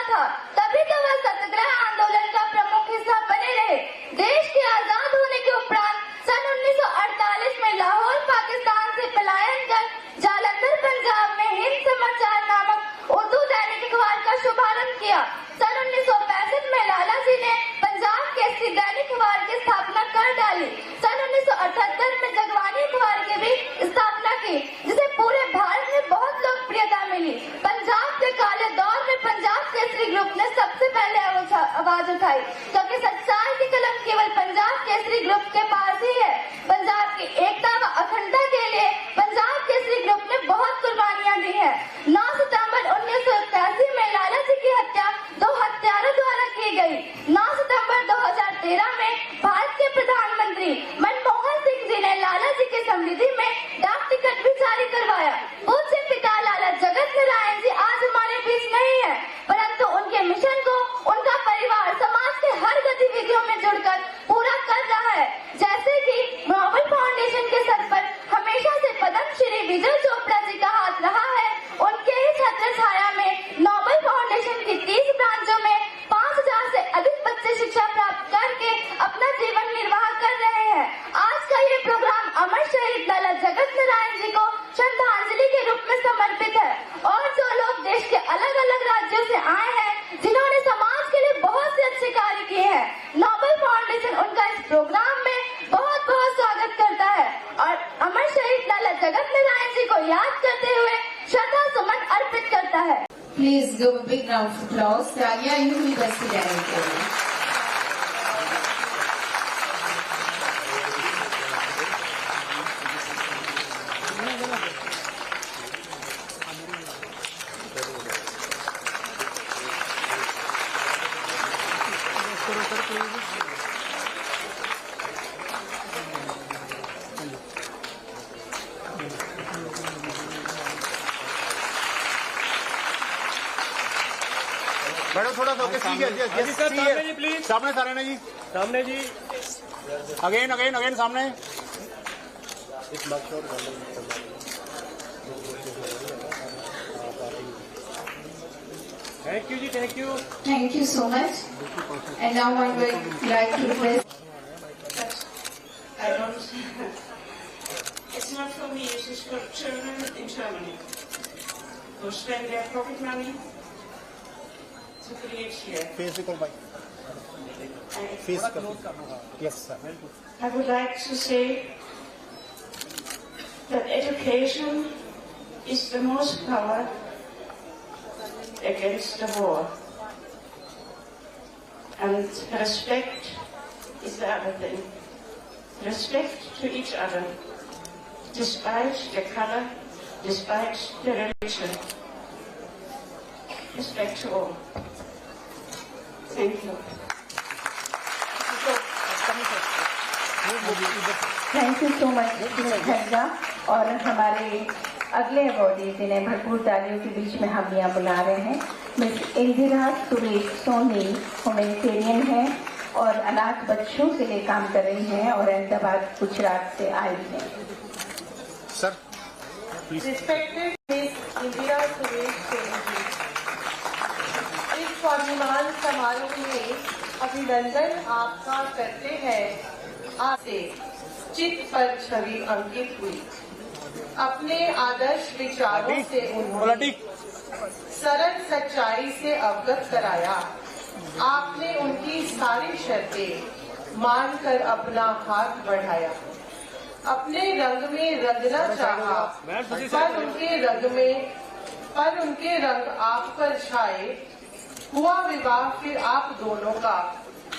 था, तभी तो वह सत्याग्रह आंदोलन का प्रमुख हिस्सा बने रहे। देश के आजाद होने के उपरांत सन 1948 में लाहौर पाकिस्तान से पलायन कर जालंधर पंजाब में हिंद समाचार नामक उर्दू दैनिक अखबार का शुभारंभ किया। सन 1965 में लाला जी ने पंजाब केसरी दैनिक अखबार की स्थापना कर डाली। सन 1978 में जगबानी अखबार की भी स्थापना की, जिसे पूरे भारत में बहुत लोकप्रियता मिली। पंजाब के काले दौर में पंजाब केसरी ग्रुप ने सबसे पहले आवाज उठाई, क्योंकि सच्चाई की कलम केवल पंजाब केसरी ग्रुप के पास ही है। पंजाब की एकता व अखंडता के लिए पंजाब केसरी ग्रुप ने बहुत कुर्बानियां दी हैं। 9 सितंबर 1981 में लाला जी की हत्या 2 हत्यारों द्वारा की गई। 9 सितंबर 2013 में भारत के प्रधानमंत्री मनमोहन सिंह जी ने लाला जी की समृद्धि में डाक टिकट भी जारी करवाया। पूज्य पिता लाला जगत नारायण जी आज हमारे बीच नहीं है, परंतु उनके मिशन को उनका परिवार समाज के हर गतिविधियों में जुड़कर पूरा कर रहा है। जैसे कि नोबेल फाउंडेशन के सर पर हमेशा से पद्म श्री विजय चोपड़ा जी का हाथ रहा है, उनके ही छत्र छाया में नोबेल फाउंडेशन की 30 ब्रांचों में 5000 से अधिक बच्चे शिक्षा प्राप्त करके अपना जीवन निर्वाह कर रहे हैं। आज का ये प्रोग्राम अमर शहीद लाला जगत नारायण जी को श्रद्धांजलि के रूप में समर्पित है। और जो लोग देश के अलग अलग राज्यों से आए हैं, जिन्होंने समाज के लिए बहुत से अच्छे कार्य किए हैं, नोबेल फाउंडेशन उनका इस प्रोग्राम में बहुत बहुत स्वागत करता है और अमर शहीद लाला जगत नारायण जी को याद करते हुए श्रद्धा सुमन अर्पित करता है। Please give a big round of applause. Talia, you will best be directed. Madam थोड़ा सा ओके, ठीक है जी, प्लीज सामने सामने जी, सामने जी, अगेन अगेन अगेन सामने। थैंक यू जी, thank you, Thank you so much. And now I would like to request. I don't. It's not for me. It is for children in Germany who spend their pocket money to create here. Physical by And physical. Yes, sir. I would like to say that education is the most power against the war, and respect is the other thing. Respect to each other, despite the color, despite the religion. Respect to all. Thank you. Thank you so much Khanna. और हमारे अगले awardee जिन्हें भरपूर तालियों के बीच में हम यहाँ बुला रहे हैं, मिस इंदिरा सुरेश सोनी, ह्यूमैनिटेरियन है और अनाथ बच्चों के लिए काम कर रही हैं और अहमदाबाद गुजरात से आई हैं। Sir respected miss Indira Suresh Soni ji, इस स्वाभिमान समारोह में अभिनंदन आपका करते हैं। आपसे चित्त पर छवि अंकित हुई। अपने आदर्श विचारों से उन्होंने सरल सच्चाई से अवगत कराया। आपने उनकी सारी शर्तें मानकर अपना हाथ बढ़ाया। अपने रंग में रंगना चाहा, पर उनके रंग आप पर छाए। हुआ विवाह फिर आप दोनों का,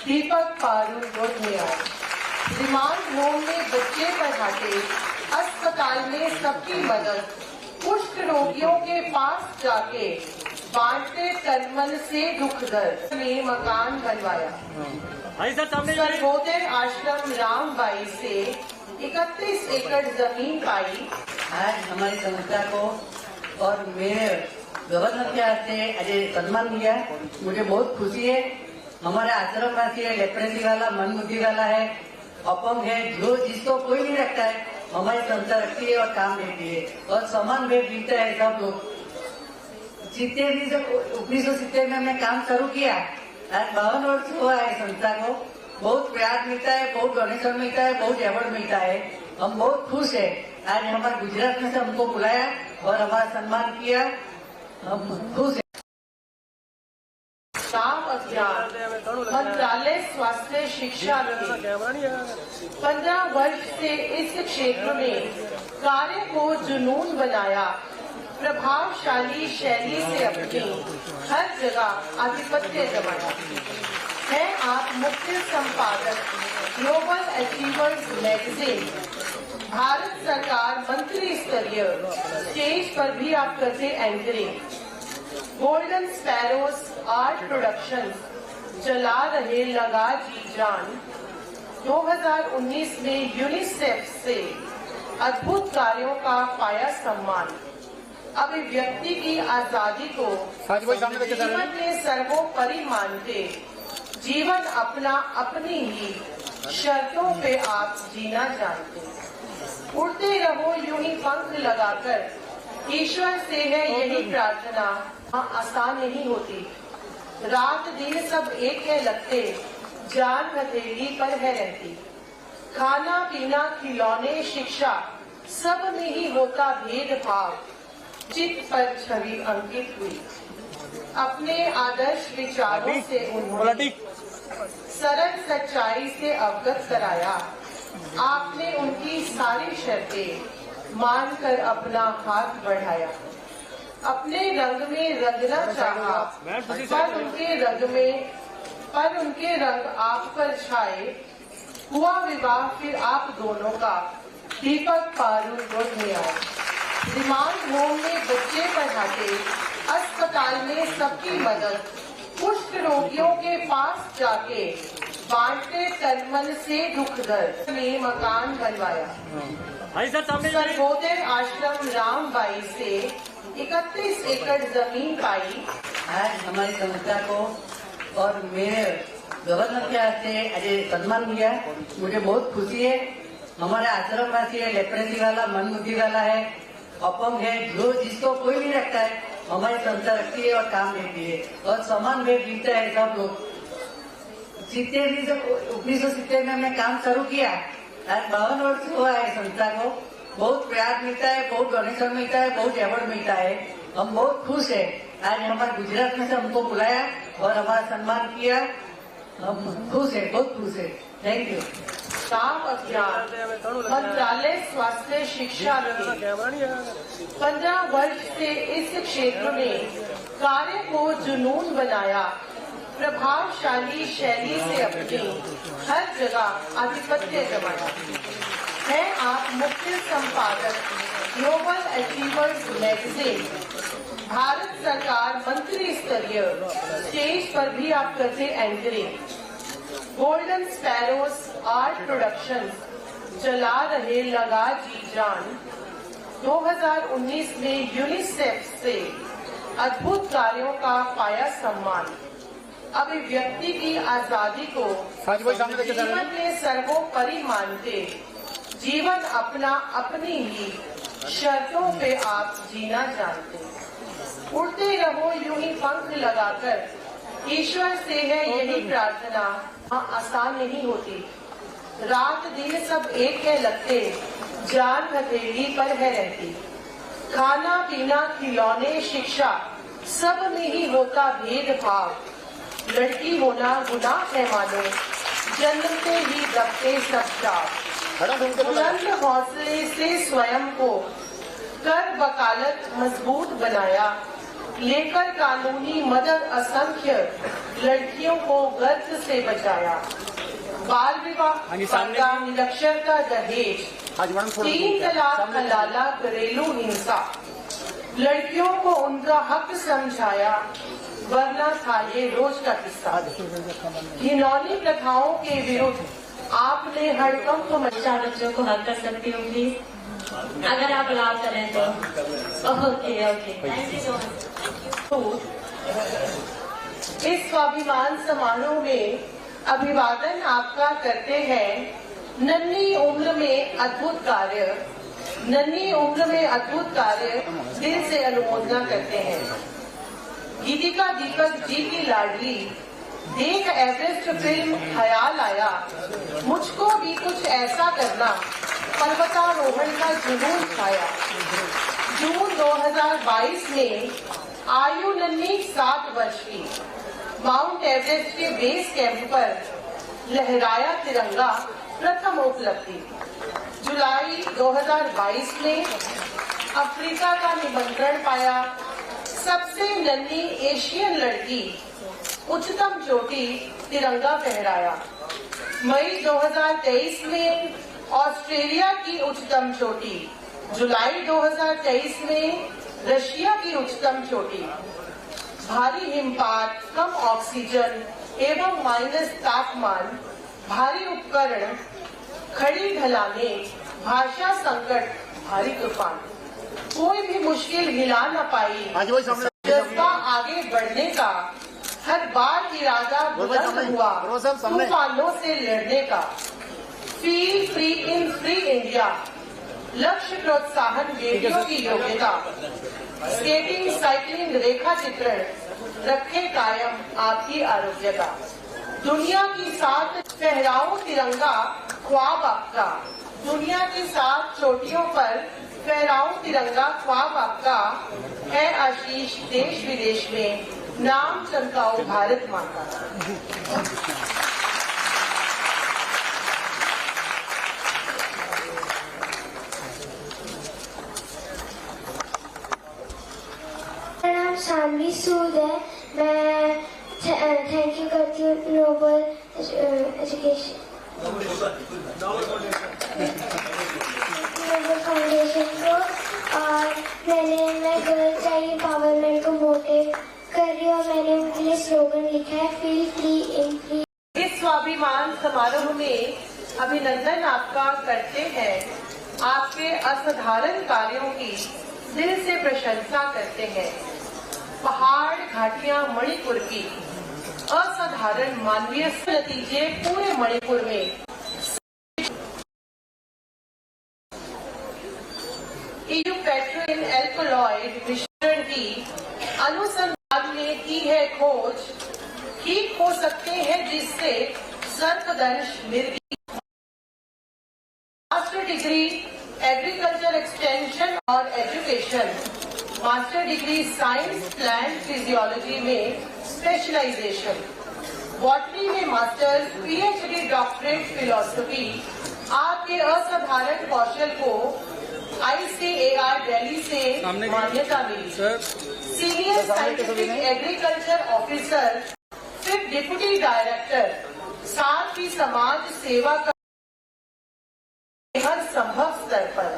दीपक पारुल गोद में आए। रिमांड होम में बच्चे पढ़ाते, अस्पताल में सबकी मदद, कुष्ठ रोगियों के पास जाके बांटते तन मन से दुख दर्द में मकान बनवाया। सर्वोदय आश्रम रामबाई से 31 एकड़ जमीन पाई। आज हमारी संस्था को और मेरे गवर्नर के हाथ से आज सम्मान मिला, मुझे बहुत खुशी है। हमारे आश्रम में से लेप्रेसी वाला, मंदबुद्धि वाला है, अपंग है, जो जिसको कोई नहीं रखता है, हमारी संस्था रखती है और काम देती है और सम्मान भेंट मिलता है सब लोग। 1970 में हमने काम शुरू किया। आज 52 वर्ष हुआ है संस्था को। बहुत प्यार मिलता है, बहुत डोनेशन मिलता है, बहुत अवार्ड मिलता है। हम बहुत खुश है। आज हमारे गुजरात में से हमको बुलाया और हमारा सम्मान किया। हम खुश है। नाम अभियान मंत्रालय स्वास्थ्य शिक्षा के 15 वर्ष से इस क्षेत्र में कार्य को जुनून बनाया, प्रभावशाली शैली से अपनी हर जगह आधिपत्य जमाया है। आप मुख्य संपादक ग्लोबल अचीवर्स मैगजीन, भारत सरकार मंत्री स्तरीय स्टेज पर भी आप करते anchoring. Golden sparrows art productions जला रहे लगा जी जान 2019 में यूनिसेफ से अद्भुत कार्यों का पाया सम्मान। अभिव्यक्ति की आजादी को जीवन में सर्वोपरि मानते, जीवन अपना अपनी ही शर्तों पे आप जीना जानते। उड़ते रहो यूं ही पंख लगाकर, ईश्वर से है यही प्रार्थना। आसान नहीं होती, रात दिन सब एक है लगते, जान हथेली पर है रहती। खाना पीना खिलौने शिक्षा सब में ही होता भेदभाव, चित्त पर छवि अंकित हुई। अपने आदर्श विचारों से उन्होंने सरल सच्चाई से अवगत कराया। आपने उनकी सारी शर्तें मानकर अपना हाथ बढ़ाया। अपने रंग में रंगना चाहा, पर उनके रंग आप पर छाए। हुआ विवाह फिर आप दोनों का, दीपक पारूल रोड में आए। रिमांड होम में बच्चे पढ़ाते, अस्पताल में सबकी मदद, कुष्ठ रोगियों के पास जाके बांटते तन मन से दुख दर्द में मकान बनवाया। सर्वोदय आश्रम रामबाई से 31 एकड़ जमीन पाई। आज हमारी संस्था को और मेरे गवर्नर के हाथ से आज सम्मान मिला। मुझे बहुत खुशी है। हमारे आश्रमवासी है, लेप्रेसी वाला, मंदबुद्धि वाला है, अपंग है, जो जिसको कोई नहीं रखता है हमारी संस्था रखती है और काम देती है और सम्मान भेंट मिलता है सब लोग। 1970 में हमने काम शुरू किया। आज 52 वर्ष हुआ है संस्था को। बहुत प्यार मिलता है, बहुत डोनेशन मिलता है, बहुत अवार्ड मिलता है। हम बहुत खुश है। आज हमारे गुजरात में से हमको बुलाया और हमारा सम्मान किया। हम खुश है, बहुत खुश है। Thank you. नाम अभियान मंत्रालय स्वास्थ्य शिक्षा के 15 वर्ष से इस क्षेत्र में कार्य को जुनून बनाया, प्रभावशाली शैली से अपनी हर जगह आधिपत्य जमाया है। आप मुख्य संपादक ग्लोबल अचीवर्स मैगजीन, भारत सरकार मंत्री स्तरीय स्टेज पर भी आप करते anchoring. Golden sparrows art productions जला रहे लगा जी जान 2019 में यूनिसेफ से अद्भुत कार्यों का पाया सम्मान। अभिव्यक्ति की आजादी को जीवन में सर्वोपरि मानते, जीवन अपना अपनी ही शर्तों पे आप जीना जानते। उड़ते रहो यूं ही पंख लगाकर, ईश्वर से है यही प्रार्थना। आसान नहीं होती, रात दिन सब एक है लगते, जान हथेली पर है रहती। खाना पीना खिलौने शिक्षा सब में ही होता भेदभाव, लड़की होना गुनाह है मानो, जन्मते ही दबते सब चाव। बुलंद हौसले से स्वयं को कर वकालत मजबूत बनाया, लेकर कानूनी मदद असंख्य लड़कियों को गर्त से बचाया। बाल विवाह, निरक्षरता, दहेज, 3 तलाक, हलाला, घरेलू हिंसा, लड़कियों को उनका हक समझाया, वरना था ये रोज का किस्सा। घिनौनी प्रथाओं के विरुद्ध आपने हड़कंप मचा। बच्चों को हक कर सकती हूँ प्लीज, अगर आप अलाउ करें तो। Okay okay, thank you so much. इस स्वाभिमान समारोह में अभिवादन आपका करते हैं नन्ही उम्र में अद्भुत कार्य, दिल से अनुमोदना करते हैं। गीतिका दीपक जी की लाडली देख एवरेस्ट फिल्म ख्याल आया, मुझको भी कुछ ऐसा करना, पर्वतारोहण का जुनून छाया। जून 2022 में आयु नन्ही 7 वर्ष की, माउंट एवरेस्ट के बेस कैंप पर लहराया तिरंगा, प्रथम उपलब्धि। जुलाई 2022 में अफ्रीका का निमंत्रण पाया, सबसे नन्ही एशियन लड़की, उच्चतम चोटी, तिरंगा फहराया। मई 2023 में ऑस्ट्रेलिया की उच्चतम चोटी, जुलाई 2023 में रशिया की उच्चतम चोटी। भारी हिमपात, कम ऑक्सीजन एवं माइनस तापमान, भारी उपकरण, खड़ी ढलानें, भाषा संकट, भारी तूफान, कोई भी मुश्किल हिला न पाई। जज्बा आगे बढ़ने का, हर बार इरादा बुलंद हुआ, तूफानों से लड़ने का। Feel free in free India, लक्ष्य प्रोत्साहन बेटियों की योग्यता। स्केटिंग, साइकिलिंग, रेखा चित्रण, रखे कायम आपकी आरोग्यता। दुनिया की 7 फहराओ तिरंगा, ख्वाब आपका। दुनिया की 7 चोटियों पर फहराओ तिरंगा, ख्वाब आपका है आशीष। देश विदेश में नाम चमकाओ भारत माता। मेरा नाम शानवी सूद है। मैं थैंक यू करती हूँ नोबल एजुकेशन नोबल फाउंडेशन को, और मैं गर्ल चाइल्ड एम्पावरमेंट को मोटिव कर रही हूँ, और मैंने उनके लिए स्लोगन लिखा है, फील फ्री इन फ्री। इस स्वाभिमान समारोह में अभिनंदन आपका करते हैं। आपके असाधारण कार्यों की दिल से प्रशंसा करते हैं। पहाड़, घाटियां, मणिपुर की असाधारण मानवीय नतीजे पूरे मणिपुर में। EU पेट्रोइन एल्कोलॉइड मिश्रण की अनुसंधान ने की है खोज, ठीक हो सकते हैं जिससे सर्पदंश, मिर्गी। मास्टर डिग्री एग्रीकल्चर एक्सटेंशन और education, master degree science plant physiology में स्पेशलाइजेशन, बॉटनी में मास्टर, PhD डॉक्टरेट फिलॉसफी। आपके असाधारण कौशल को ICAR दिल्ली से मान्यता मिली। सीनियर साइंटिफिक एग्रीकल्चर ऑफिसर, फिर डिप्टी डायरेक्टर, साथ ही समाज सेवा का हर संभव स्तर पर।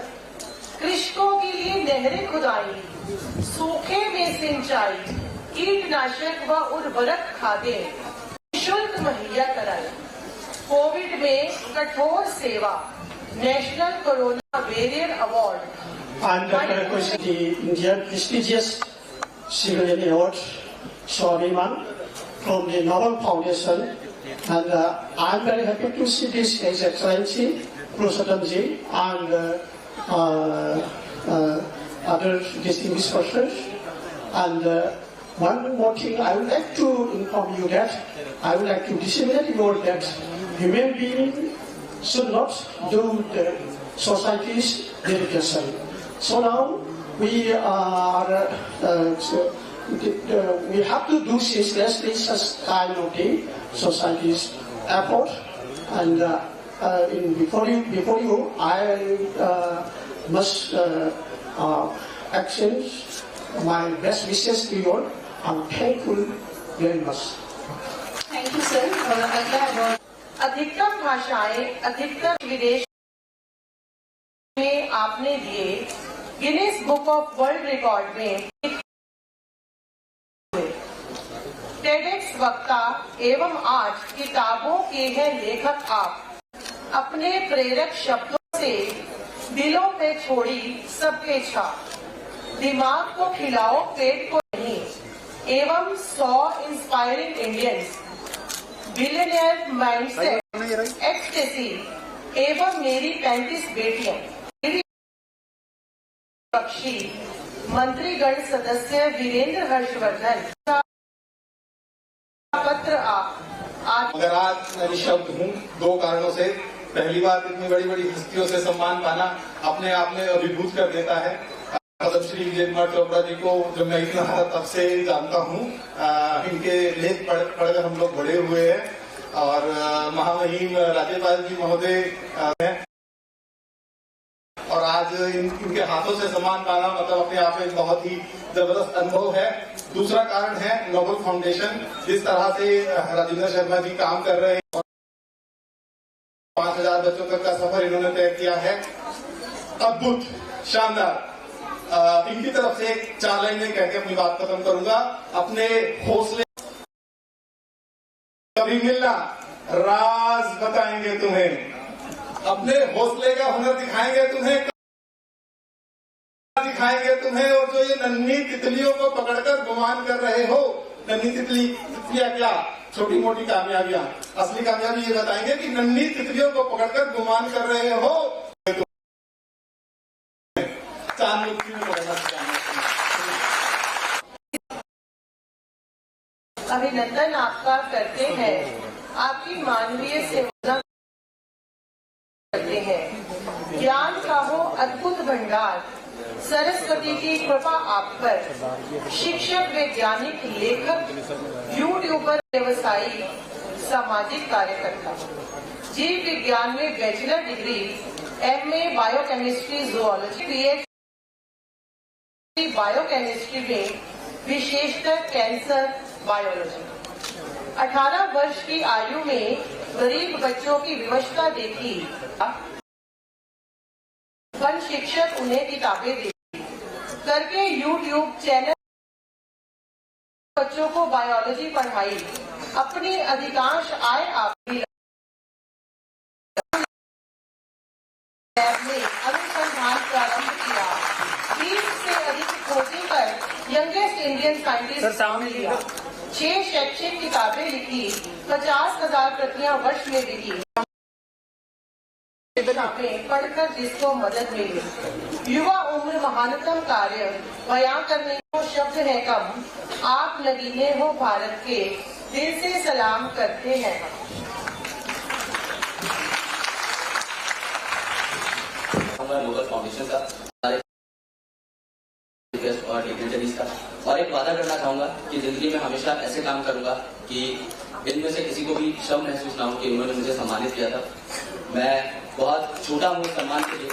कृषकों के लिए नहरें खुदाई, सूखे में सिंचाई, कीटनाशक व उर्वरक खादें निःशुल्क मुहैया कराई। कोविड में कठोर सेवा, national corona variant award. I'm Dr. Rakosi, the Indian prestigious civilian award, Swabiman, from the Nobel Foundation, and I'm very happy to see this His Excellency, Purushottamji, and other distinguished persons. And one more thing, I would like to inform you that I would like to disseminate your that human being should not do the society's dedication. So now we are we have to do seriously such kind of the society's effort. And before you, I must exchange my best wishes to you all. I'm thankful very much. Thank you sir. और अगला award, अधिकतम भाषाएं अधिकतम विदेश में आपने दिए, Guinness book of world record में। टेडेक्स वक्ता एवं आज किताबों के हैं लेखक आप। अपने प्रेरक शब्दों से दिलों पे छोड़ी सबके छाप। दिमाग को खिलाओ पेट को नहीं, एवं 100 inspiring Indians, billionaire mindset, ecstasy एवं मेरी 35 बेटियां, बख्शी, मंत्रीगण सदस्य वीरेंद्र हर्षवर्धन पत्र मगर आज मैं निशब्द हूँ 2 कारणों से। पहली बात, इतनी बड़ी बड़ी हस्तियों से सम्मान पाना अपने आप में अभिभूत कर देता है। पद्मश्री विजय कुमार चोपड़ा जी को जो मैं इतना तब से जानता हूँ, इनके लेख पढ़कर हम लोग बड़े हुए हैं और महामहिम राज्यपाल जी महोदय हैं और आज इनके हाथों से सम्मान पाना मतलब अपने आप में बहुत ही जबरदस्त अनुभव है। दूसरा कारण है नोबल फाउंडेशन, जिस तरह से राजेंद्र शर्मा जी काम कर रहे हैं और 5000 बच्चों तक का सफर इन्होंने तय किया है। अद्भुत, शानदार। इनकी तरफ से 4 लाइनें कह के अपनी बात खत्म करूंगा। अपने हौसले कभी मिलना, राज बताएंगे तुम्हें, अपने हौसले का हुनर दिखाएंगे तुम्हें और जो ये नन्ही तितलियों को पकड़कर गुमान कर रहे हो, नन्ही तितलियां क्या, छोटी मोटी कामयाबियां, असली कामयाबी ये बताएंगे कि नन्ही तितलियों को पकड़कर गुमान कर रहे हो, चांद मुट्ठी में पकड़ना चाहिए। अभिनंदन आपका करते हैं, आपकी मानवीय सेवा करते हैं। ज्ञान का हो अद्भुत भंडार, सरस्वती की कृपा आप पर। शिक्षक, वैज्ञानिक, लेखक, यूट्यूबर, व्यवसायी, सामाजिक कार्यकर्ता। जीव विज्ञान में bachelor degree, MA biochemistry zoology, PhD biochemistry में विशेषकर कैंसर बायोलॉजी। 18 वर्ष की आयु में गरीब बच्चों की विवशता देखी, वन शिक्षक उन्हें किताबें दी करके YouTube चैनल बच्चों को बायोलॉजी पढ़ाई। अपनी अधिकांश आय आपकी लैब में अनुसंधान प्रारंभ किया। 20 से अधिक खोजें कर यंगेस्ट इंडियन साइंटिस्ट लिया। 6 शैक्षिक किताबें लिखी, 50,000 प्रतियां वर्ष में बिकी। पढ़कर जिसको मदद मिली। युवा उम्र महानतम कार्य, बयां करने को शब्द है कम। आप नगीने हो भारत के, दिल से सलाम करते हैं। नोबल फाउंडेशन का और डिग्नेटरीज का, और एक वादा करना चाहूंगा कि जिंदगी में हमेशा ऐसे काम करूंगा कि इनमें से किसी को भी शर्म महसूस ना हो कि उन्होंने मुझे सम्मानित किया था। मैं बहुत छोटा हूँ सम्मान के लिए।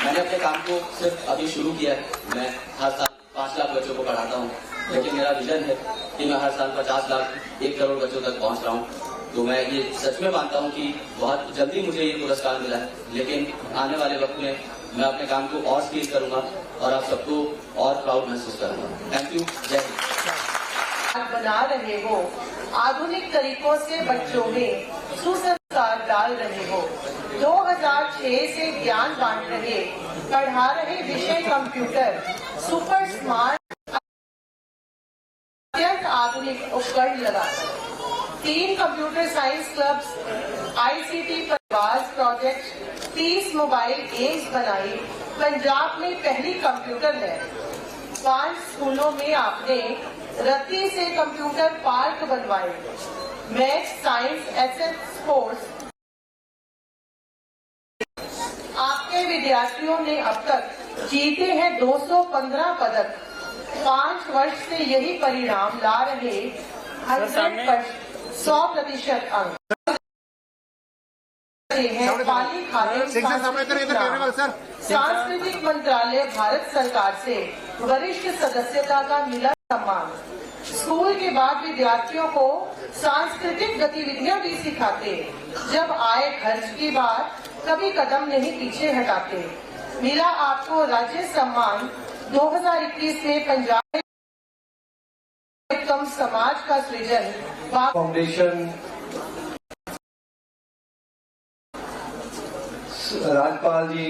मैंने अपने काम को सिर्फ अभी शुरू किया है। मैं हर साल 5 लाख बच्चों को पढ़ाता हूँ, लेकिन मेरा विजन है कि मैं हर साल 50 लाख 1 करोड़ बच्चों तक पहुँच रहा हूँ। तो मैं ये सच में मानता हूँ कि बहुत जल्दी मुझे ये पुरस्कार मिला है, लेकिन आने वाले वक्त में मैं अपने काम को और स्केल करूंगा और आप सबको और प्राउड महसूस करूंगा। थैंक यू, जय हिंद। बना रहे हो, आधुनिक तरीकों से बच्चों में सुसंस्कार डाल रहे हो। 2006 से ज्ञान बांट रहे, पढ़ा रहे विषय कंप्यूटर, सुपर स्मार्ट अत्यंत आधुनिक उपकरण लगाकर। 3 कंप्यूटर साइंस क्लब्स, ICT प्रवास प्रोजेक्ट, 30 मोबाइल गेम्स बनाई। पंजाब में पहली कंप्यूटर लैब। 5 स्कूलों में आपने रत्ती से कंप्यूटर पार्क बनवाए। Maths, science, SS, sports. आपके विद्यार्थियों ने अब तक जीते हैं 215 पदक। 5 वर्ष से यही परिणाम ला रहे 100% अंक हैं। पाली खाते सांस्कृतिक मंत्रालय भारत सरकार से वरिष्ठ सदस्यता का मिला सम्मान। स्कूल के बाद विद्यार्थियों को सांस्कृतिक गतिविधियां भी सिखाते। जब आए खर्च की बात कभी कदम नहीं पीछे हटाते। मिला आपको राज्य सम्मान 2021 में पंजाब समाज का सृजन फाउंडेशन, राजपाल जी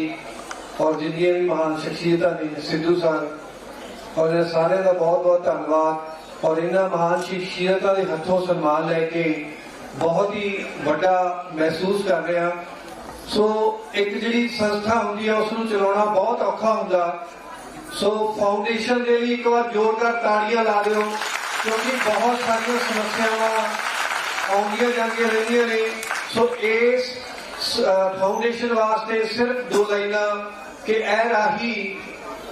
और जिन्नियां भी महान शख्सियतां ने, सिद्धू सर और सारे का बहुत बहुत धन्यवाद। और इन्होंने महान शख्सियतां के हथों सम्मान लैके बहुत ही बड़ा महसूस कर रहे हैं। ਸੋ ਇੱਕ ਜਿਹੜੀ ਸੰਸਥਾ ਹੁੰਦੀ ਹੈ ਉਸ ਨੂੰ ਚਲਾਉਣਾ ਬਹੁਤ ਔਖਾ ਹੁੰਦਾ। ਸੋ ਫਾਊਂਡੇਸ਼ਨ ਦੇ ਲਈ ਇੱਕ ਵਾਰ ਜ਼ੋਰਦਾਰ ਤਾੜੀਆਂ ਲਾ ਦਿਓ, ਕਿਉਂਕਿ ਬਹੁਤ ਸਾਰੀਆਂ ਸਮੱਸਿਆਵਾਂ ਆਉਂਦੀਆਂ ਜਾਂਦੀਆਂ ਰਹਿੰਦੀਆਂ ਨੇ। ਸੋ ਇਸ ਫਾਊਂਡੇਸ਼ਨ ਵਾਸਤੇ ਸਿਰਫ 2 ਲਾਈਨਾਂ ਕਿ ਐ ਰਾਹੀ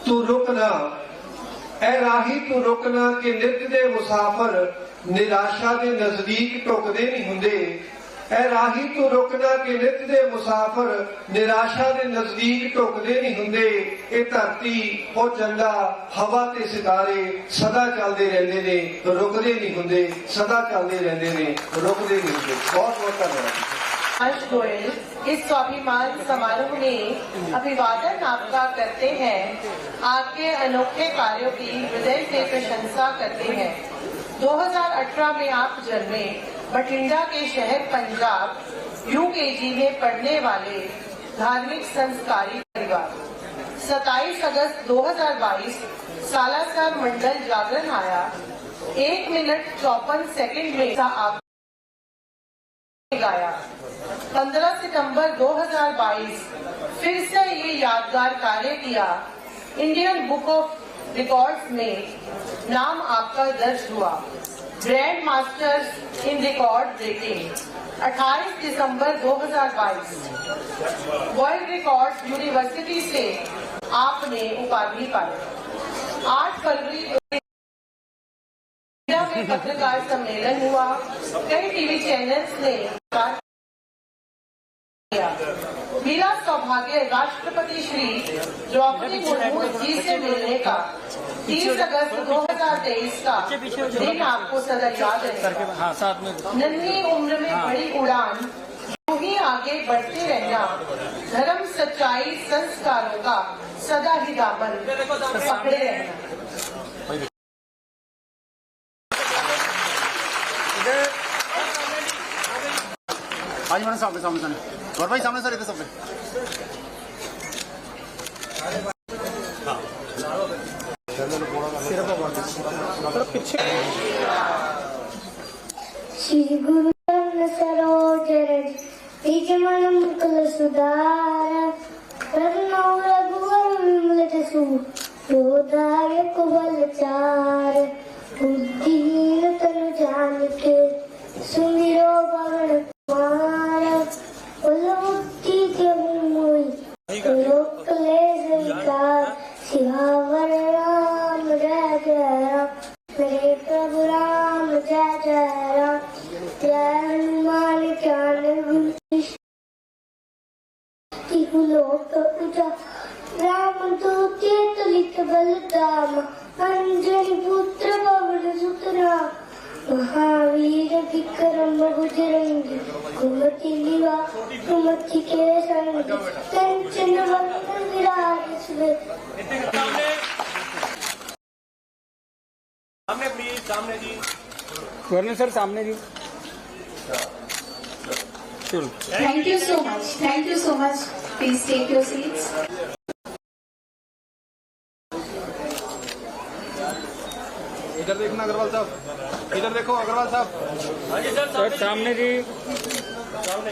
ਤੂੰ ਰੁਕਣਾ, ਐ ਰਾਹੀ ਤੂੰ ਰੁਕਣਾ ਕਿ ਨਿੱਤ ਦੇ ਮੁਸਾਫਰ ਨਿਰਾਸ਼ਾ ਦੇ ਨਜ਼ਦੀਕ ਟੁਕਦੇ ਨਹੀਂ ਹੁੰਦੇ। ਐ ਰਾਹੀ ਤੂੰ ਰੁਕਣਾ ਕਿ ਨਿੱਤ ਦੇ ਮੁਸਾਫਰ ਨਿਰਾਸ਼ਾ ਦੇ ਨਜ਼ਦੀਕ ਟੁਕਦੇ ਨਹੀਂ ਹੁੰਦੇ। ਇਹ ਧਰਤੀ, ਉਹ ਚੰਦਾ, ਹਵਾ ਤੇ ਸਿਤਾਰੇ ਸਦਾ ਚੱਲਦੇ ਰਹਿੰਦੇ ਨੇ, ਰੁਕਦੇ ਨਹੀਂ ਹੁੰਦੇ। ਸਦਾ ਚੱਲਦੇ ਰਹਿੰਦੇ ਨੇ, रुकते नहीं थे। बहुत बहुत धन्यवाद। हर्ष गोयल इस स्वाभिमान समारोह में अभिवादन आपका करते हैं, आपके अनोखे कार्यों की हृदय से प्रशंसा करते हैं। 2018 में आप जन्मे, बठिंडा के शहर पंजाब UKG में पढ़ने वाले धार्मिक संस्कारी परिवार। 27 अगस्त 2022 सालासर मंडल जागरण आया। 1 मिनट 54 सेकंड में आप गाया। 15 सितंबर 2022 फिर से ये यादगार कार्य किया। इंडियन बुक ऑफ रिकॉर्ड्स में नाम आपका दर्ज हुआ। Grand masters in record breaking 28 दिसंबर 2022 वर्ल्ड रिकॉर्ड्स यूनिवर्सिटी से आपने उपाधि पाई। 8 फरवरी में पत्रकार सम्मेलन हुआ। कई टीवी चैनल्स ने मेरा सौभाग्य राष्ट्रपति श्री द्रौपदी मुर्मू जी से मिलने का 30 अगस्त 2023 का दिन आपको सदा याद है। नन्ही उम्र में बड़ी उड़ान, यूं ही आगे बढ़ते रहना, धर्म सच्चाई संस्कारों का सदा ही दामन पकड़े रहना। आज मैंने सामने सामने सामने और भाई सामने सर इधर सामने पीछे श्री गुरु सरोज रज निज मन मुकुल सुधार रत्नौ रघुवर विमल जसु जोदाय कुबल चार बुद्धिहीन तनु जानिके सुमिरो पवन कुमार उलमुक्ति के मोहि लोक क्लेश विकार सिहावर राम जय जय राम मेरे प्रभु राम जय जय राम जय हनुमान ज्ञान गुण लोक उजा राम दूते तुलित बलदाम अंजनी पुत्र पवन सुत राम महावीर विक्रम बजरंगी कुमति निवा कुमति के संग कंचन वरण विराज सामने प्लीज, सामने जी वरना सर सामने जी। Thank you so much. Thank you so much. Please take your seats. इधर देखना अग्रवाल साहब, इधर देखो अग्रवाल साहब। हाँ जी सर, सामने जी, सामने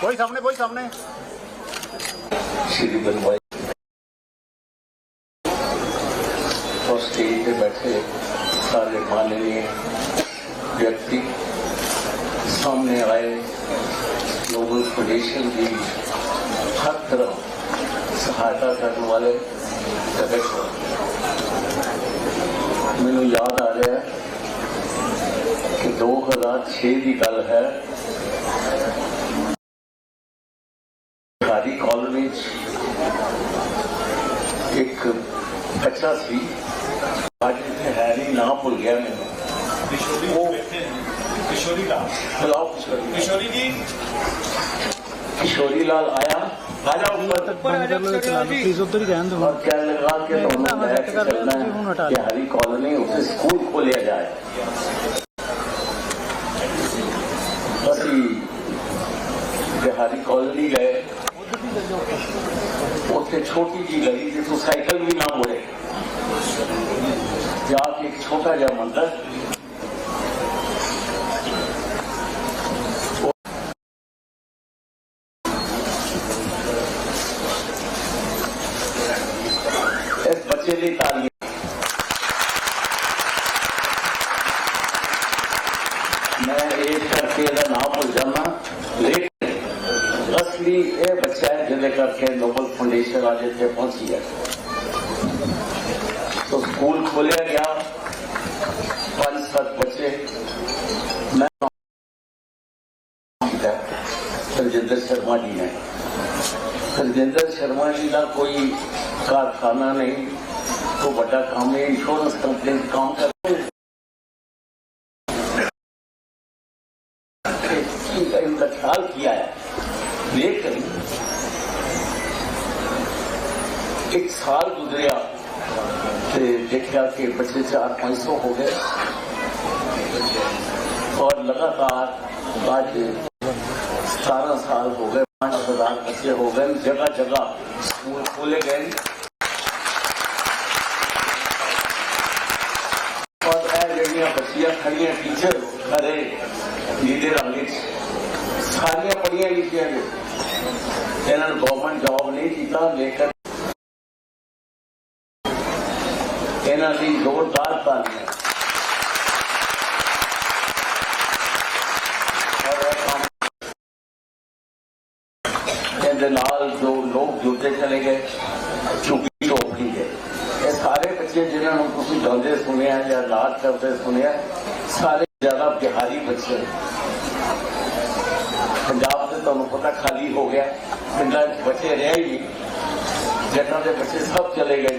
कोई सामने, कोई सामने। श्री बनवाई और स्टेज पे बैठे सारे माननीय व्यक्ति, सामने आए नोबल फाउंडेशन की हर तरफ सहायता करने वाले मैनू याद आ रहा है कि 2006 की गल है, बिहारी कॉलोनी एक बच्चा सी, आज इतने है नहीं, ना भूल गया मैंने, किशोरी लाल आया और क्या लगा कि बिहारी कॉलोनी उसे स्कूल खोलिया जाए। असी बिहारी कॉलोनी गए, उसे छोटी जी गली जिसको साइकिल भी ना मुड़े, जाके एक छोटा जा मंदिर बच्चे लिए तालियां। मैं एक करके नाम भूल जाना, लेकिन असली ये बच्चा है जिन्हें करके नोबल फाउंडेशन आज इतने पहुंची है। तो स्कूल खोलिया गया, 5-7 बच्चे, मैं सरजिंदर शर्मा जी ने, सरजिंदर शर्मा जी का कोई कारखाना नहीं, तो बड़ा काम है, इंश्योरेंस कंपनी काम करते हैं, इनका ख्याल किया है। लेकिन एक साल गुजरिया तो देखा कि बच्चे 400-500 हो गए और लगातार आज 17 साल हो गए, 5000 बच्चे हो गए, जगह जगह स्कूल खोले गए और जड़िया बच्चियां खड़िया टीचर खड़े नीले रंग सारिया पढ़िया लिखिया ने, इन्होंने गवर्नमेंट जॉब नहीं किया, लेकिन इन्होंने जोरदार तालियां और जो लोग जुड़ते चले गए, चुपी चौपी गए, ये सारे बच्चे जिन्होंने तुम गाते सुने या नाच करते सुने, सारे ज्यादा बिहारी बच्चे। पंजाब से तुम पता खाली हो गया, पिंडा बच्चे रहे ही नहीं, जटा के बच्चे सब चले गए,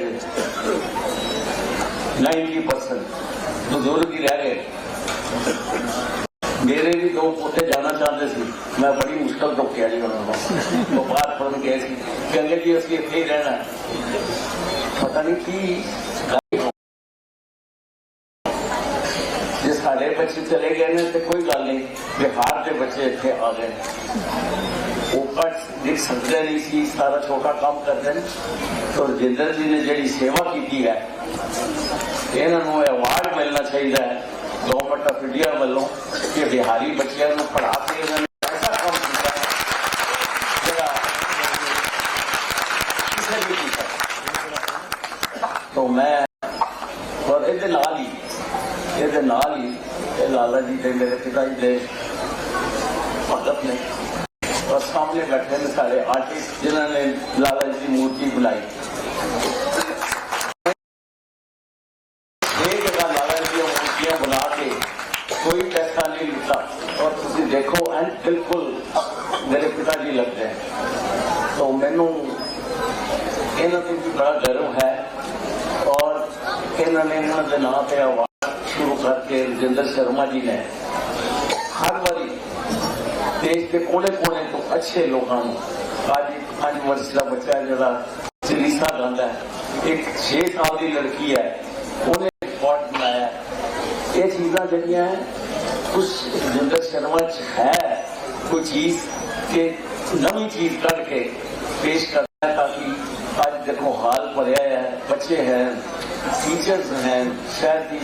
90% बुजुर्ग ही रह गए। मेरे भी 2 पोते जाना चाहते थे, मैं बड़ी मुश्किल तो किया जी उन्होंने, वो बाहर पढ़ गए थे, कहते जी असं इतने ही रहना, पता नहीं की जे साढ़े बच्चे चले गए ने तो कोई गल नहीं, बिहार के बच्चे इतने आ गए, वो पढ़ लिख सकते नहीं सी, सारा छोटा काम करते हैं। तो रजिंदर जी ने जी सेवा की है, इन्होंने अवार्ड मिलना चाहिए है गवर्नमेंट ऑफ इंडिया वालों कि बिहारी बच्चों को पढ़ा के ऐसा काम किया जरा किसी भी किया। तो मैं और ये लाला जी के मेरे पिताजी के भगत ने और सामने बैठे ने सारे आर्टिस्ट जिन्होंने लाला जी की मूर्ति बुलाई। एक जगह लाला जी की मूर्तियां बना के कोई पैसा नहीं मिलता और तुम देखो एंड बिल्कुल मेरे पिताजी लगते हैं। तो मैनू इन्होंने भी बड़ा गर्व है और इन्होंने इन्होंने नाम पे अवार्ड शुरू करके रजिंदर शर्मा जी ने हर बारी देश के कोने कोने तो अच्छे लोगों आज 5 वर्ष का बच्चा है जरा चलीसा गांधा है, एक 6 साल की लड़की है उन्हें रिकॉर्ड बनाया। ये चीजा जड़िया है कुछ रजिंदर शर्मा है कोई चीज के नवी चीज करके पेश करना है ताकि आज देखो हाल पढ़िया है, बच्चे हैं, टीचर्स हैं, शायद की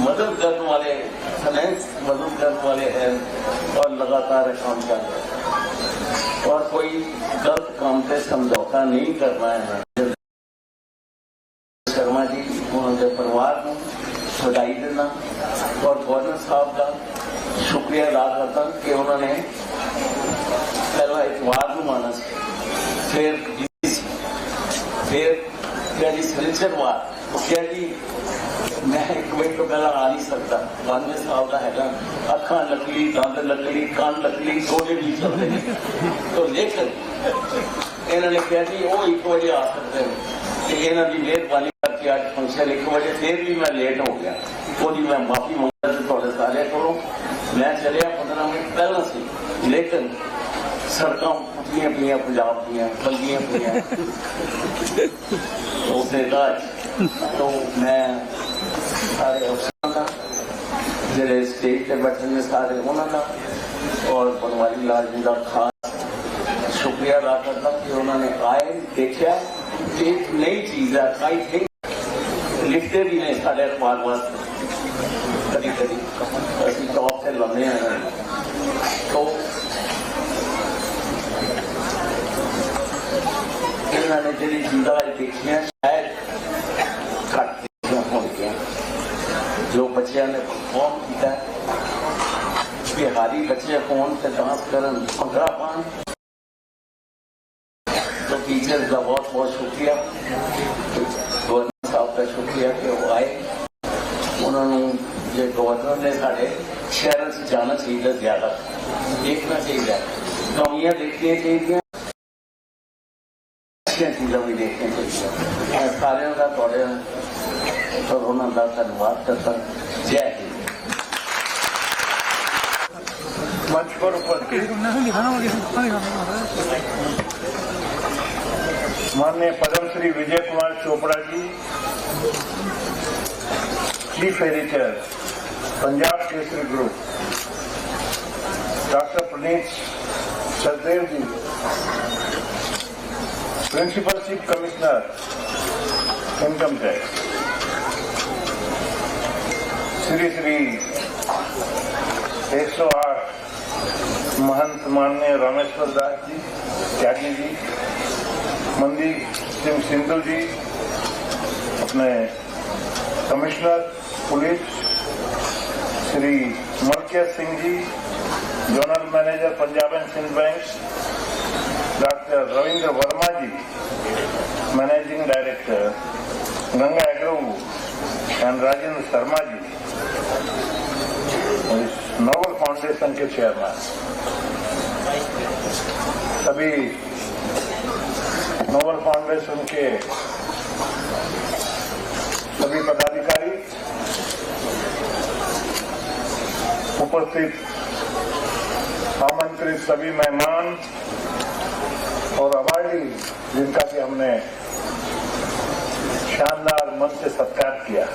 मदद करने वाले फाइनेंस मदद करने वाले हैं और लगातार काम कर रहे हैं और कोई गलत काम से समझौता नहीं करना है। शर्मा जी उन्होंने परिवार को बधाई देना और गवर्नर साहब का शुक्रिया अदा करता कि उन्होंने पहला इतवार को माना फिर क्या जी शनिचरवार क्या जी मैं 1 मिनट तो पहला आ नहीं सकता, 92 साल का है, अखा नकली, दंद नकली, कान नकली, गोले भी चलते हैं। तो लेकिन इन्होंने कहा जी वो 1 बजे आ सकते हैं, इन्हों की मेहरबानी करके आज फंक्शन 1 बजे फिर भी मैं लेट हो गया, वो मैं माफी मंगता थोड़े सारे को, मैं चलिया 15 मिनट पहला से, लेकिन सड़क पुटिया पी पंजाब दियाँ बल्दियां पी उसे तो मैं सारे अफसरों का जो स्टेज पे बैठे ने सारे उन्होंने और बनवारी लाल जी का खास शुक्रिया अदा करता कि उन्होंने आए देखा एक नई चीज है, आई थिंक लिखते भी नहीं साढ़े अखबार वास्ते कभी कभी असं टॉप से लाने हैं। तो इन्होंने जी जिंदा देखिया शायद घट होंगे जो बच्चों ने परफॉर्म किया बिहारी बच्चे फोन से डांस करन भंगड़ा पान तो टीचर्स का बहुत बहुत शुक्रिया गवर्नर साहब का शुक्रिया कि वो आए उन्होंने जो गवर्नर ने साढ़े शहर से जाना चाहिए ज्यादा देखना चाहिए कमियां देखनी चाहिए चीज़ा भी देखनी चाहिए सारे का थोड़े तो उन्होंने का धन्यवाद करता जय हिंद मंच पर उपस्थित माननीय Padma Shri Vijay Kumar Chopra ji chief editor Punjab Kesari group, doctor Praneet Sachdev ji principal chief commissioner income tax, Shri 108 Mahant माननीय रामेश्वर दास जी त्यागी जी, मंदीप सिंह सिंधु जी अपने commissioner police, Shri Malkiya Singh ji zonal manager Punjab and Sind bank, doctor Ravindra Verma ji managing director Ganga agro and Rajendra Sharma ji noble foundation के चेयरमैन, सभी नोबल फाउंडेशन के सभी पदाधिकारी, उपस्थित आमंत्रित सभी मेहमान और अवार्डी जिनका कि हमने शानदार मन से सत्कार किया,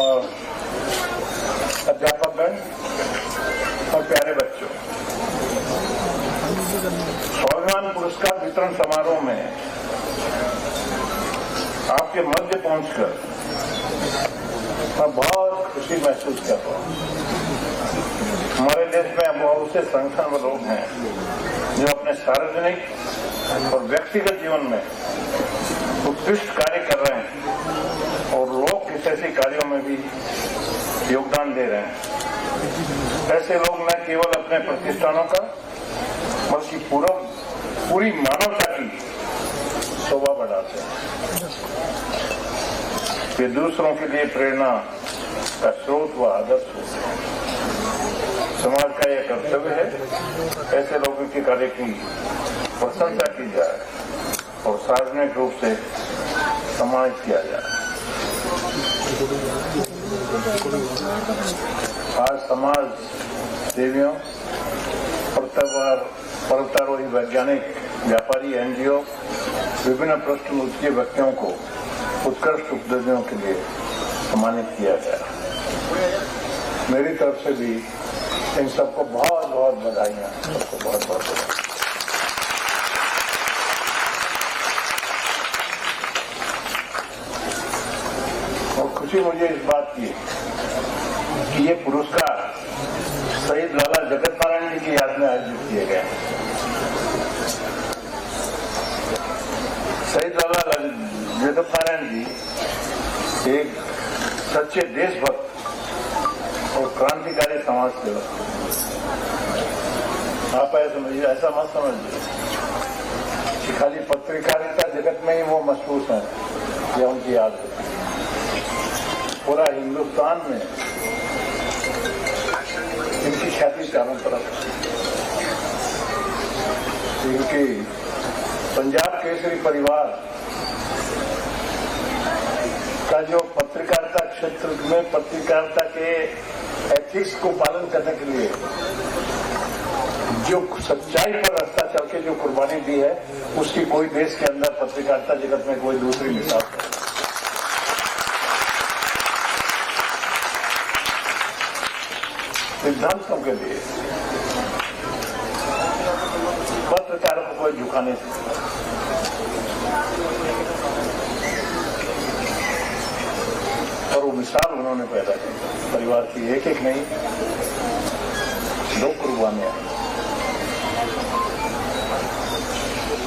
और अध्यापकगण और प्यारे बच्चों, स्वाभिमान पुरस्कार वितरण समारोह में आपके मध्य पहुंचकर मैं बहुत खुशी महसूस कर रहा हूं। हमारे देश में बहुत से संगठन व लोग हैं जो अपने सार्वजनिक और व्यक्तिगत जीवन में उत्कृष्ट कार्य कर रहे हैं और लोग किसी ऐसे कार्यों में भी योगदान दे रहे हैं। ऐसे लोग न केवल अपने प्रतिष्ठानों का बल्कि पूरी मानवता की शोभा बढ़ाते हैं। वे दूसरों के लिए प्रेरणा का स्रोत व आदर्श होते हैं। समाज का यह कर्तव्य है ऐसे लोगों के कार्य की प्रशंसा की जाए और सार्वजनिक रूप से सम्मानित किया जाए। आज समाज सेवियों, पर्वतारोही, वैज्ञानिक, व्यापारी, एनजीओ, विभिन्न पृष्ठभूमि व्यक्तियों को उत्कृष्ट उपलब्धियों के लिए सम्मानित किया गया। मेरी तरफ से भी इन सबको बहुत बहुत बधाइयाँ, सबको बहुत बहुत बधाई। और खुशी मुझे इस बात की कि ये पुरस्कार शहीद लाला जगत नारायण जी की याद में आयोजित किए गए हैं। शहीद लाला जगत नारायण जी एक सच्चे देशभक्त और क्रांतिकारी समाज सेवक। आप ऐसा मत समझिए कि खाली पत्रकारिता जगत में ही वो महसूस है या उनकी याद है। पूरा हिंदुस्तान में इनकी ख्याति चारों तरफ। इनकी पंजाब केसरी परिवार का जो पत्रकारिता क्षेत्र में पत्रकारिता के एथिक्स को पालन करने के लिए जो सच्चाई पर रास्ता चल के जो कुर्बानी दी है, उसकी कोई देश के अंदर पत्रकारिता जगत में कोई दूसरी मिसाल नहीं। सिद्धांतों के लिए पत्रकारों को कोई झुका नहीं सकता। और वो मिसाल उन्होंने पैदा की परिवार की, एक एक नहीं 2 कुर्बानियां।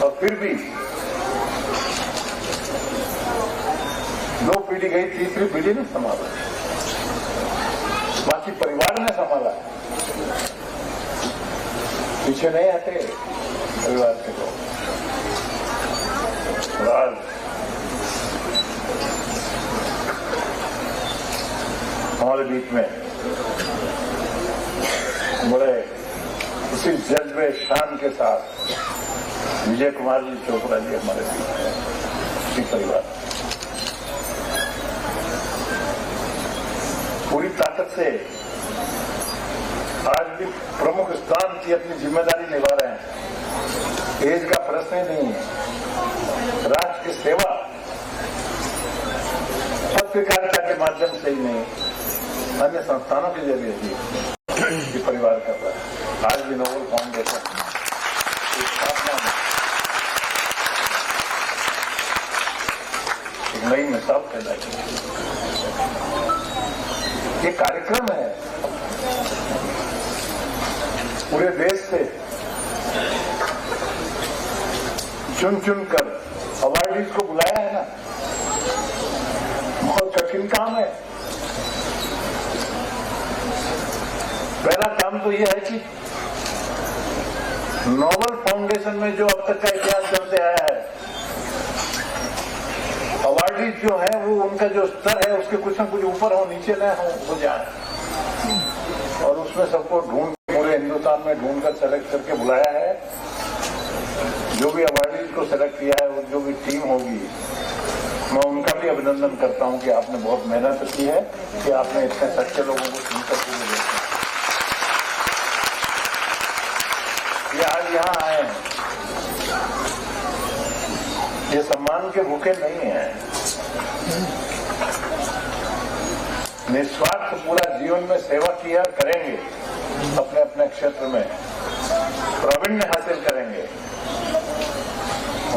और फिर भी 2 पीढ़ी गई, तीसरी पीढ़ी ने संभाला, बाकी परिवार ने संभाला। पीछे नहीं आते परिवार के लोग। आज हमारे बीच में बड़े उसी जज्बे शान के साथ विजय कुमार जी चोपड़ा जी हमारे बीच में, उसी परिवार पूरी ताकत से आज भी प्रमुख स्थान की अपनी जिम्मेदारी निभा रहे हैं। एज का प्रश्न ही नहीं है। राष्ट्र की सेवा पत्रकारिता के माध्यम से ही नहीं, अन्य संस्थानों के जरिए भी परिवार कर रहा है। आज भी नोबल फाउंडेशन की स्थापना में एक नई मिसाल पैदा की। ये कार्यक्रम है, पूरे देश से चुन चुन कर अवार्डीज को बुलाया है ना। बहुत कठिन काम है। पहला काम तो यह है कि नोबल फाउंडेशन में जो अब तक का इतिहास चलते आया है, अवार्डीज जो है वो उनका जो स्तर है उसके कुछ न कुछ ऊपर हो, नीचे न हो जाए, और उसमें सबको ढूंढ पूरे हिंदुस्तान में ढूंढकर सेलेक्ट करके बुलाया है। जो भी अवार्डीज को सेलेक्ट किया है और जो भी टीम होगी, मैं उनका भी अभिनंदन करता हूं कि आपने बहुत मेहनत की है कि आपने इतने सच्चे लोगों को चुनकर पूरे देश में ये आज यहाँ आए हैं। ये सम्मान के भूखे नहीं हैं। निस्वार्थ पूरा जीवन में सेवा किया करेंगे, अपने अपने क्षेत्र में प्रावीण्य हासिल करेंगे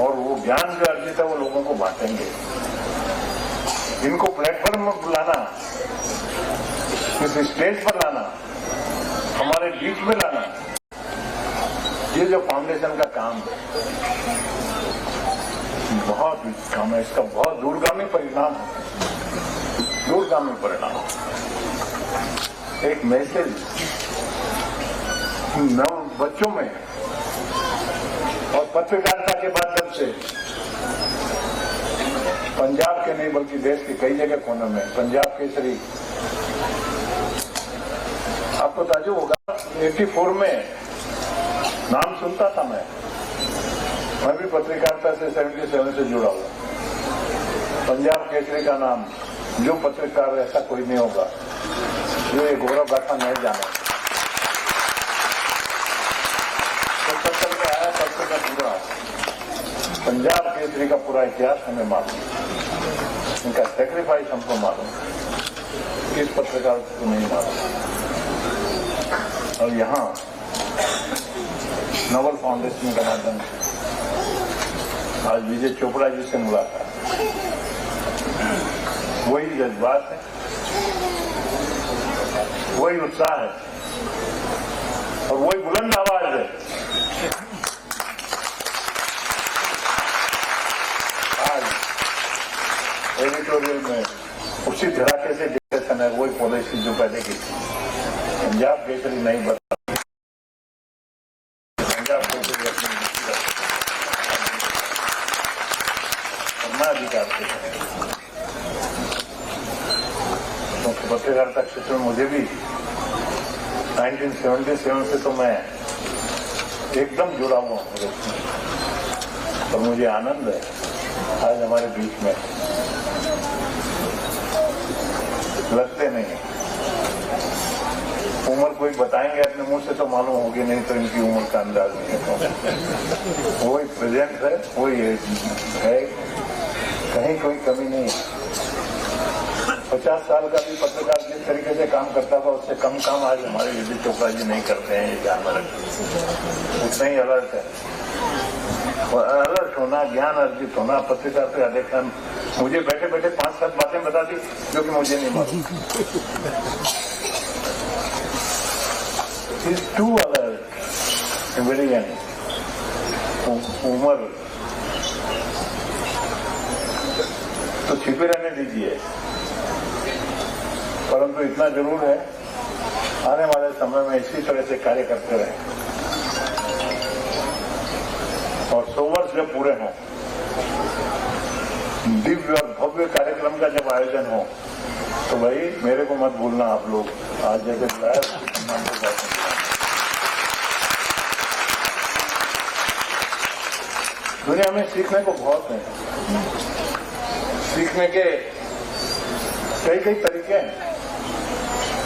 और वो ज्ञान जो अर्जित है वो लोगों को बांटेंगे। इनको प्लेटफॉर्म पर बुलाना, किसी स्टेज पर लाना, हमारे बीच में लाना, ये जो फाउंडेशन का काम है बहुत काम है। इसका बहुत दूरगामी परिणाम है, दूरगामी परिणाम। एक मैसेज नव बच्चों में और पत्रकारिता के माध्यम से पंजाब के नहीं बल्कि देश के कई जगह कोनों में पंजाब केसरी, आपको ताजुब होगा 84 में नाम सुनता था मैं भी पत्रकारिता से 77 से जुड़ा हुआ। पंजाब केसरी का नाम, जो पत्रकार ऐसा कोई नहीं होगा जो ये गौरव गाथा नहीं जाने। तो पत्र का आया, पत्र का पूरा पंजाब केसरी का पूरा इतिहास हमें मालूम, इनका सेक्रीफाइस हमको मालूम, किस पत्रकार को नहीं मालूम। और यहाँ नोबल फाउंडेशन का माध्यम आज विजय चोपड़ा जी से मुलाकात, वही जज्बात है, वही उत्साह है और वही बुलंद आवाज है। आज एडिटोरियल में उसी धड़ाके से डिस्कशन है, वही पॉलिसी जो पहले की थी। पंजाब केसरी नहीं बता, पंजाब केसरी अपनी अधिकार से तो पत्रकारिता क्षेत्र में मुझे भी 1977 से तो मैं एकदम जुड़ा हुआ हूँ और मुझे आनंद है आज हमारे बीच में लगते नहीं। उम्र कोई बताएंगे अपने मुंह से तो मालूम होगी, नहीं तो इनकी उम्र का अंदाज नहीं है। वही प्रेजेंट है, वही है, कहीं कोई कमी नहीं है। 50 साल का भी पत्रकार जिस तरीके से काम करता था उससे कम काम आज हमारे विजय चोपड़ा जी नहीं करते हैं, ये ध्यान में रखिए। उतना ही अलर्ट है और अलर्ट होना, ज्ञान अर्जित होना, पत्रकार पे अधिकार। मुझे बैठे बैठे 5-7 बातें बता दी जो कि मुझे नहीं मालूम। He's too alert, very young. उम्र तो छिपे रहने दीजिए, परंतु इतना जरूर है आने वाले समय में इसी तरह से कार्य करते रहे और 100 वर्ष जब पूरे हों, दिव्य और भव्य कार्यक्रम का जब आयोजन हो, तो भाई मेरे को मत भूलना आप लोग। आज जैसे बुलाया दुनिया में सीखने को बहुत है, सीखने के कई कई तरीके हैं।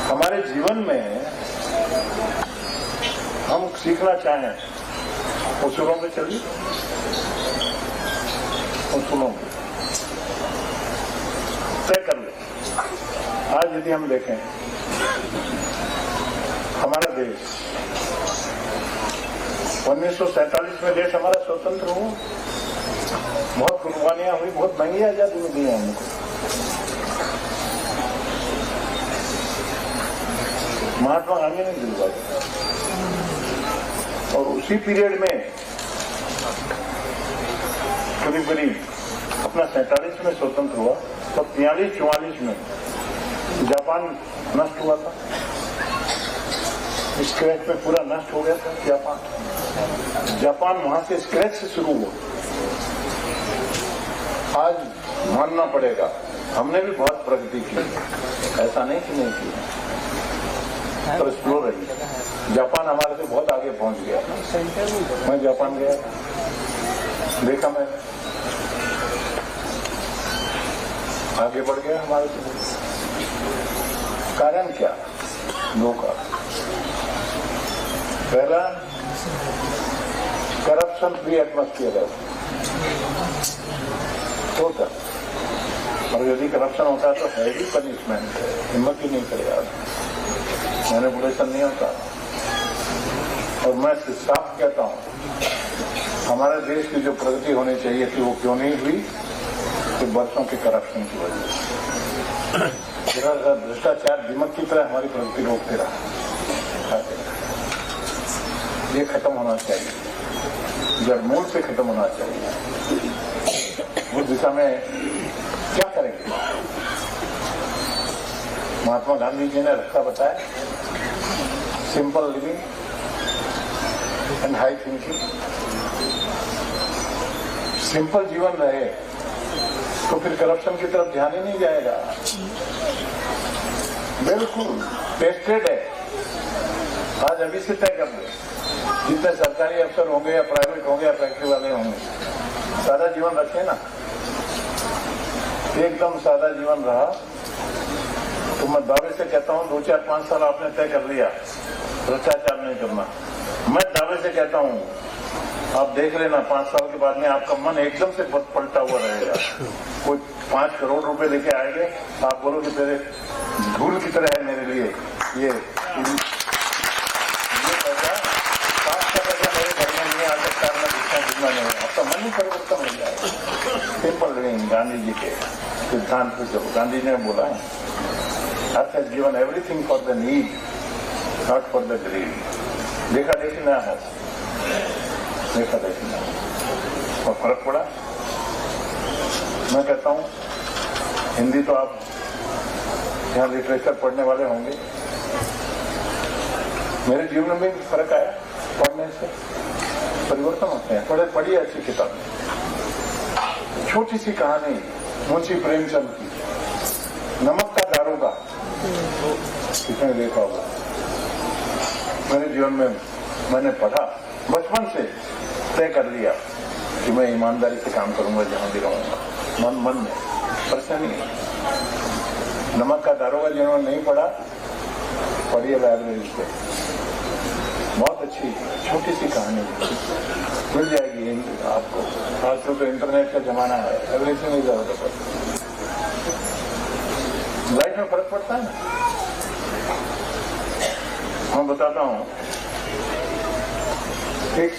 हमारे जीवन में हम सीखना चाहें उसूलों में चलिए, उसूलों में तय कर ले। आज यदि हम देखें हमारा देश 1947 में देश हमारा स्वतंत्र हुआ, बहुत कुर्बानियां हुई, बहुत महंगी आजादी मिली है हमको। महात्मा गांधी ने दिलवाई और उसी पीरियड में करीब करीब अपना 47 में स्वतंत्र हुआ, तब 43-44 में जापान नष्ट हुआ था, स्क्रैच में पूरा नष्ट हो गया था जापान वहां से स्क्रैच से शुरू हुआ। आज मानना पड़ेगा हमने भी बहुत प्रगति की, ऐसा नहीं कि नहीं की, पर स्लो रही। जापान हमारे से बहुत आगे पहुंच गया। मैं जापान गया, देखा मैं आगे बढ़ गया हमारे से। कारण क्या? दो कारण। पहला, करप्शन फ्री एटमॉस्फेयर है होता, और यदि करप्शन होता है तो हैवी पनिशमेंट है, हिम्मत ही नहीं करेगा, मैनिपुलेशन नहीं होता। और मैं साफ कहता हूं हमारे देश की जो प्रगति होनी चाहिए थी वो क्यों नहीं हुई? कि वर्षों के करप्शन की वजह से भ्रष्टाचार दिमक की तरह हमारी प्रगति रोकते रहा। ये खत्म होना चाहिए, जड़मूल से खत्म होना चाहिए। उस दिशा में क्या करेंगे? महात्मा गांधी जी ने रास्ता बताया, simple living and high thinking. Simple जीवन रहे तो फिर करप्शन की तरफ ध्यान ही नहीं जाएगा। बिल्कुल टेस्टेड है, आज अभी से तय कर दे, जितने सरकारी अफसर होंगे या प्राइवेट होंगे या फैक्ट्री वाले होंगे, सादा जीवन रखे ना, एकदम सादा जीवन रहा तो मैं दावे से कहता हूं 2, 4, 5 साल आपने तय कर लिया भ्रष्टाचार नहीं करना। मैं दावे से कहता हूं आप देख लेना 5 साल के बाद में आपका मन एकदम से पलटा हुआ रहेगा। कोई 5 करोड़ रुपए लेके आएंगे, आप बोलोगे तेरे धूल की तरह है मेरे लिए ये पैसा, 5 का पैसा मेरे घर में नहीं आ सकता, मैं जितना नहीं है, आपका मन ही परिवर्तन हो जाएगा। सिंपल लिविंग गांधी जी के सिद्धांत पे जो गांधी ने बोला है, earth has given everything for the need not for the greed. देखा देखी ना हो, देखा देखी ना और फर्क पड़ा। मैं कहता हूं हिंदी तो आप यहाँ लिटरेचर पढ़ने वाले होंगे, मेरे जीवन में भी फर्क आया, पढ़ने से परिवर्तन होते हैं। पढ़िए अच्छी किताब। छोटी सी कहानी मुंशी प्रेमचंद की, नमक का दारोगा, किसने देखा होगा? मेरे जीवन में मैंने पढ़ा, बचपन से तय कर लिया कि मैं ईमानदारी से काम करूंगा, जहां भी रहूंगा, मन में परेशानी है। नमक का दारोगा जिन्होंने नहीं पढ़ा, पढ़िए लाइब्रेरी से, बहुत अच्छी छोटी सी कहानी मिल जाएगी आपको। आजकल तो इंटरनेट का जमाना है, एवरीथिंग इज अवेलेबल। लाइफ में फर्क पड़ता है ना। मैं बताता हूं, एक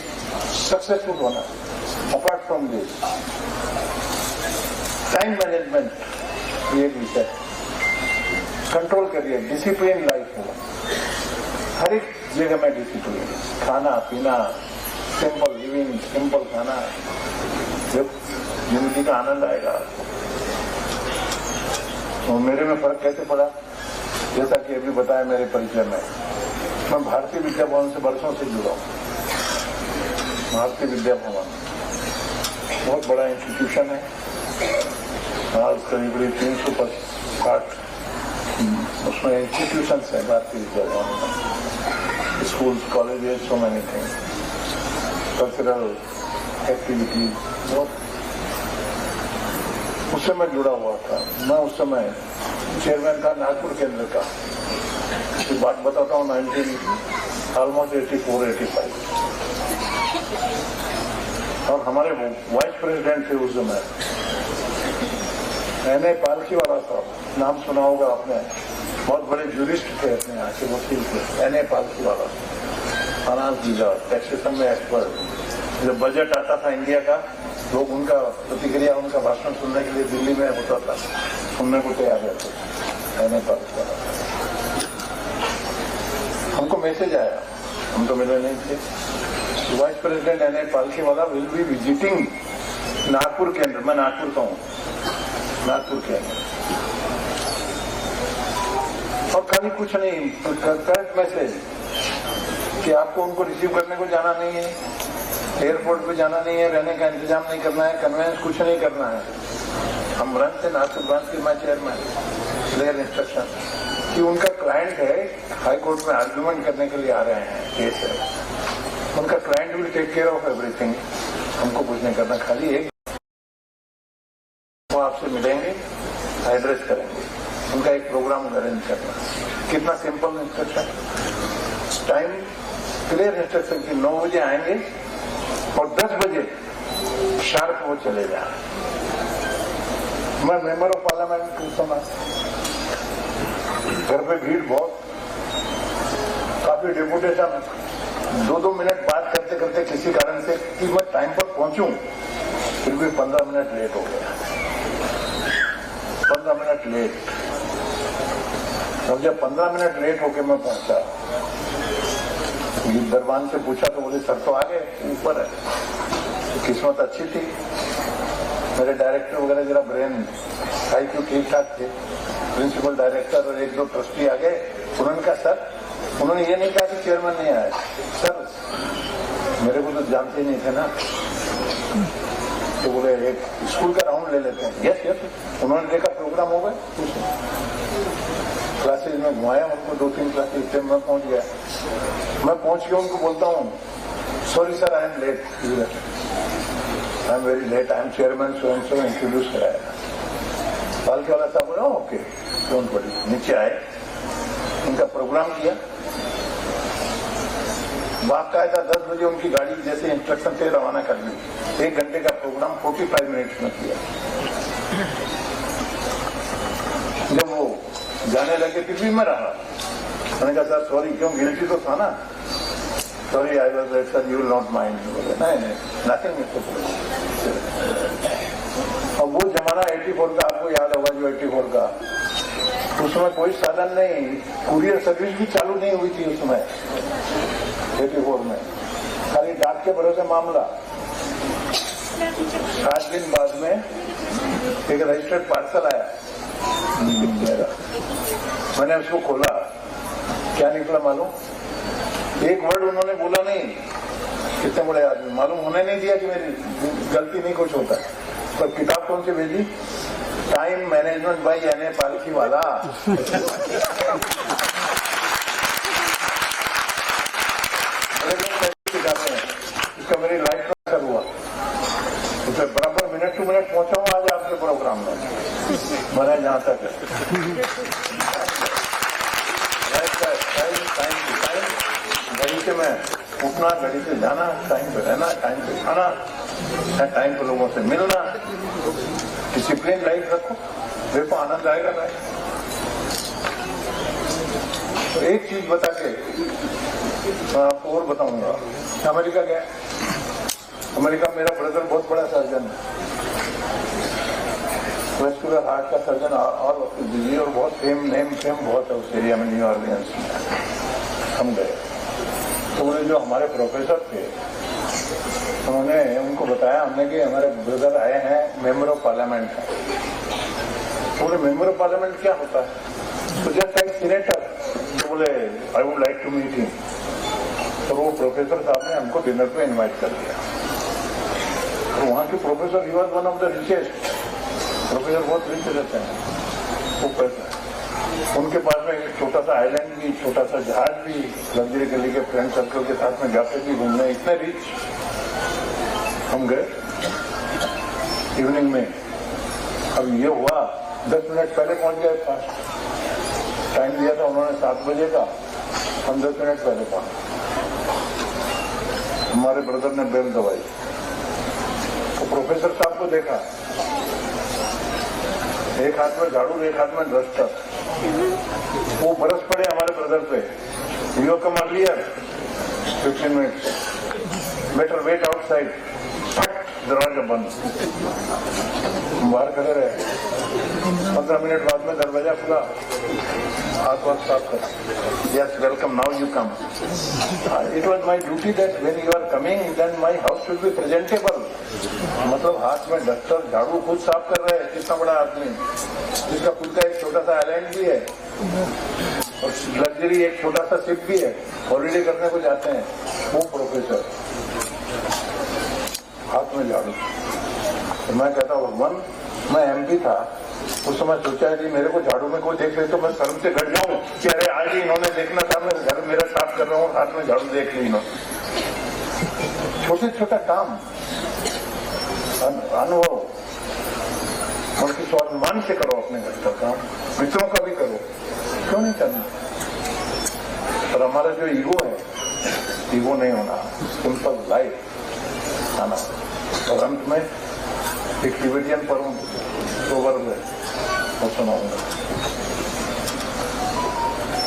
सक्सेसफुल होना, apart from this time management एक विषय, कंट्रोल करिए, डिसिप्लिन लाइफ हो, हर एक जगह में डिसिप्लिन, खाना पीना सिंपल लिविंग, सिंपल खाना, जब जिंदगी का आनंद आएगा। तो मेरे में फर्क कैसे पड़ा, जैसा कि अभी बताया मेरे परिचय में, मैं भारतीय विद्या भवन से वर्षों से जुड़ा हूँ। भारतीय विद्या भवन बहुत बड़ा इंस्टीट्यूशन है, आज करीब 360 उसमें इंस्टीट्यूशन है भारतीय विद्या भवन में, schools, colleges, so many things, cultural activities, बहुत उससे मैं जुड़ा हुआ था। मैं उस समय चेयरमैन था नागपुर केंद्र का, इसकी बात बताता हूँ, 1984-85 और हमारे वाइस प्रेसिडेंट थे उस समय एन.ए. पालखीवाला साहब, नाम सुना होगा आपने, बहुत बड़े जूरिस्ट थे अपने यहाँ के, वकील थे, एन.ए. पालखीवाला, फाइनेंस डीलर, टैक्सेशन में एक्सपर्ट। जब बजट आता था इंडिया का, लोग उनका प्रतिक्रिया, उनका भाषण सुनने के लिए दिल्ली में होता था, सुनने को तैयार रहते। एन.ए. पालखीवाला, हमको मैसेज आया, हम तो मिले नहीं थे, vice president N A. Palkhivala will be visiting Nagpur केंद्र, मैं नागपुर का हूँ, नागपुर केंद्र, और खाली कुछ नहीं, करेक्ट मैसेज कि आपको उनको रिसीव करने को जाना नहीं है, एयरपोर्ट पे जाना नहीं है, रहने का इंतजाम नहीं करना है, कन्वेंस कुछ नहीं करना है। हम ब्रांच से, नागपुर ब्रांच के मैं चेयरमैन, क्लियर इंस्ट्रक्शन कि उनका क्लाइंट है, हाई कोर्ट में आर्ग्यूमेंट करने के लिए आ रहे हैं, केस है, उनका client will take care of everything, हमको कुछ नहीं करना, खाली एक वो आपसे मिलेंगे, एड्रेस करेंगे, उनका एक प्रोग्राम अरेंज करना। कितना simple instruction, time clear instruction कि 9 बजे आएंगे और 10 बजे शार्प वो चले जाए। मैं मेंबर ऑफ पार्लियामेंट उस समय, घर पे भीड़ बहुत, काफी डेपुटेशन, 2-2 मिनट बात करते करते किसी कारण से कि मैं टाइम पर पहुंचूं, फिर भी 15 मिनट लेट हो गया, 15 मिनट लेट। और जब 15 मिनट लेट होके मैं पहुंचा, दरबान से पूछा तो बोले सर तो आ गए, ऊपर है। तो किस्मत अच्छी थी, मेरे डायरेक्टर वगैरह जरा ब्रेन IQ ठीक ठाक थे, प्रिंसिपल डायरेक्टर और 1-2 ट्रस्टी आ गए। उन्होंने कहा सर, उन्होंने ये नहीं कहा कि चेयरमैन नहीं आया, सर मेरे को तो जानते ही नहीं थे ना, तो बोले एक स्कूल का राउंड ले लेते हैं। यस यस, उन्होंने देखा प्रोग्राम हो गए, क्लासेज में घुमाया उनको, 2-3 क्लासेज में पहुंच गया। मैं पहुंच के उनको बोलता हूँ sorry sir I am late, I am very late, I am chairman so and so, introduce कराया। पालखीवाला साहब बोला ओके डोंट वरी, नीचे आए, उनका प्रोग्राम किया, बाकायदा 10 बजे उनकी गाड़ी जैसे इंस्ट्रक्शन थे रवाना कर दी। 1 घंटे का प्रोग्राम 45 मिनट्स में किया। जब वो जाने लगे फिर भी मैं रहा, मैंने कहा सर सॉरी, क्यों गिल्टी तो था ना, sorry I was late sir, you will not mind. नहीं नहीं, नथिंग मिस्टर। और वो जमाना 84 का, आपको याद होगा जो 84 का, उसमें कोई साधन नहीं, कुरियर सर्विस भी चालू नहीं हुई थी उसमें 84 में, खाली डाक के भरोसे मामला। 7 दिन बाद में एक रजिस्टर्ड पार्सल आया मेरा, मैंने उसको खोला, क्या निकला मालूम, एक वर्ड उन्होंने बोला नहीं, कितने बड़े आदमी, मालूम होने नहीं दिया कि मेरी गलती नहीं कुछ होता। पर किताब कौन सी भेजी, टाइम मैनेजमेंट बाय एन.ए. पालखीवाला। इसका मेरी लाइफ का असर हुआ, उसमें बराबर मिनट टू मिनट पहुंचा हूँ आज आपके प्रोग्राम में, मैंने जहां तक घड़ी से मैं उठना, घड़ी से जाना, टाइम पे रहना, टाइम पे खाना, टाइम पे लोगों से मिलना, डिसिप्लिन लाइफ रखो, देखो आनंद आएगा लाइफ। तो एक चीज बता के मैं आपको और बताऊंगा, अमेरिका गया, अमेरिका मेरा ब्रदर बहुत बड़ा सर्जन है, वेस्कुलर हार्ट का सर्जन और दिल्ली, और बहुत फेम बहुत है उस एरिया में, न्यू ऑर्लियंस में। हम गए तो बोले जो हमारे प्रोफेसर थे उन्होंने उनको बताया हमने कि हमारे ब्रदर आए हैं, मेंबर ऑफ पार्लियामेंट है। तो बोले मेंबर ऑफ पार्लियामेंट क्या होता है? तो जस्ट लाइक सीनेटर। तो बोले I would like to meet him. तो वो प्रोफेसर साहब ने हमको डिनर पे इनवाइट कर दिया। तो वहाँ के professor he was one of the richest. Professor बहुत रिच रहते हैं, वो पैसा। उनके पास में एक छोटा सा आइलैंड भी, छोटा सा जहाज भी, लग्जरी गली के फ्रेंड सर्कल के साथ में जाते भी घूमने, इतने रिच। हम गए इवनिंग में। अब ये हुआ 10 मिनट पहले पहुंच गए पास। टाइम दिया था उन्होंने 7 बजे का, हम 10 मिनट पहले पहुंचे। हमारे ब्रदर ने बेल दबाई तो प्रोफेसर साहब को देखा, एक हाथ में झाड़ू, एक हाथ में डस्टर। वो बरस पड़े हमारे ब्रदर पे। You come earlier 15 minutes, better wait outside. फट दरवाजा बंद, बाहर खड़े रहे। 15 मिनट बाद में दरवाजा खुला, हाथ वाथ साफ कर। Yes welcome, now you come. It was my duty that when you are coming then my house should be presentable. मतलब हाथ में डस्टर, झाड़ू, खुद साफ कर रहे हैं। कितना बड़ा आदमी, जिसका खुद का एक छोटा सा आइलैंड भी है और लग्जरी एक छोटा सा शिप भी है, हॉलीडे करने को जाते हैं। वो प्रोफेसर हाथ में झाड़ू। तो मैं कहता भगवान, मैं एमपी था उस समय, सोचा है कि मेरे को झाड़ू में कोई देख ले तो मैं शर्म से घट जाऊं कि अरे आज ही इन्होंने देखना था, मैं घर मेरा साफ कर रहा हूँ, हाथ में झाड़ू देख ली इन्होंने। छोटे छोटा काम, अनुभव, बल्कि स्वाभिमान से करो अपने घर का काम, मित्रों का भी करो, क्यों नहीं करना। पर हमारा जो ईगो है, ईगो नहीं होना, सिंपल लाइफ आना। और अंत में एक टिबेटियन प्रोवर्ब है, वो सुनाऊंगा।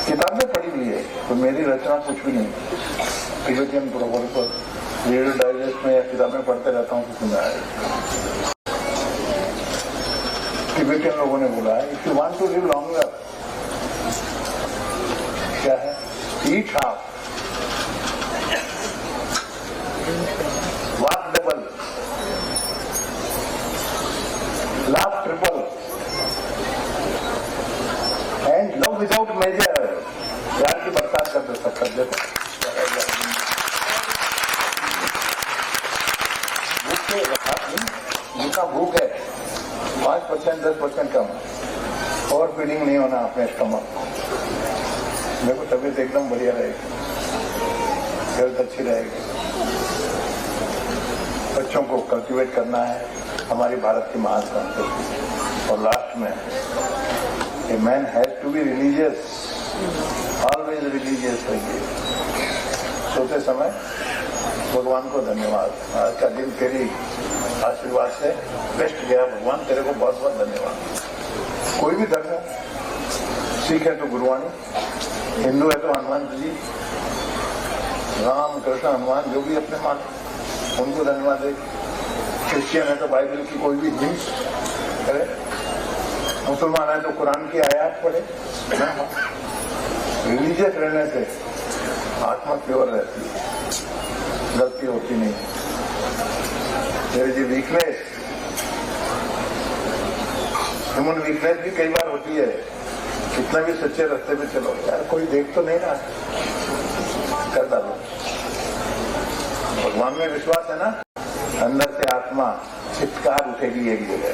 किताबें पढ़ी हुई है तो मेरी रचना कुछ भी नहीं। टिबेटियन प्रोवर्ब पर रीडर डाइजेस्ट में या किताबें पढ़ते रहता हूँ तो सुना है। टिबेटियन लोगों ने बोला है, if you want to live longer, क्या है, eat half, walk double, laugh triple, and love without measure. प्यार की बरसात कर सकते देखो। भूख के जितना भूख है 5% 10% कम, और फीडिंग नहीं होना अपने स्टमक। देखो तबीयत एकदम बढ़िया रहेगी, हेल्थ अच्छी रहेगी। बच्चों को कल्टीवेट करना है हमारी भारत की महान संस्कृति। और लास्ट में, a man has to be religious, always religious रहिए। सोते समय भगवान को धन्यवाद, आज का दिन तेरी आशीर्वाद से बेस्ट गया, भगवान तेरे को बहुत बहुत धन्यवाद। कोई भी धर्म हो, सिख है तो गुरुवाणी, हिंदू है तो हनुमान जी, राम कृष्ण हनुमान जो भी अपने मान, उनको धन्यवाद दे। क्रिश्चियन है तो बाइबल की कोई भी हिंस करे, मुसलमान है तो कुरान की आयत पढ़े। रिलीजियस रहने से आत्मा प्योर रहती है, गलती होती नहीं। मेरी वीकनेस, ह्यूमन वीकनेस भी कई बार होती है। कितना भी सच्चे रास्ते पे चलो, यार कोई देख तो नहीं रहा, कर डालो। भगवान में विश्वास है ना, अंदर से आत्मा चित्कार उठेगी एक जगह।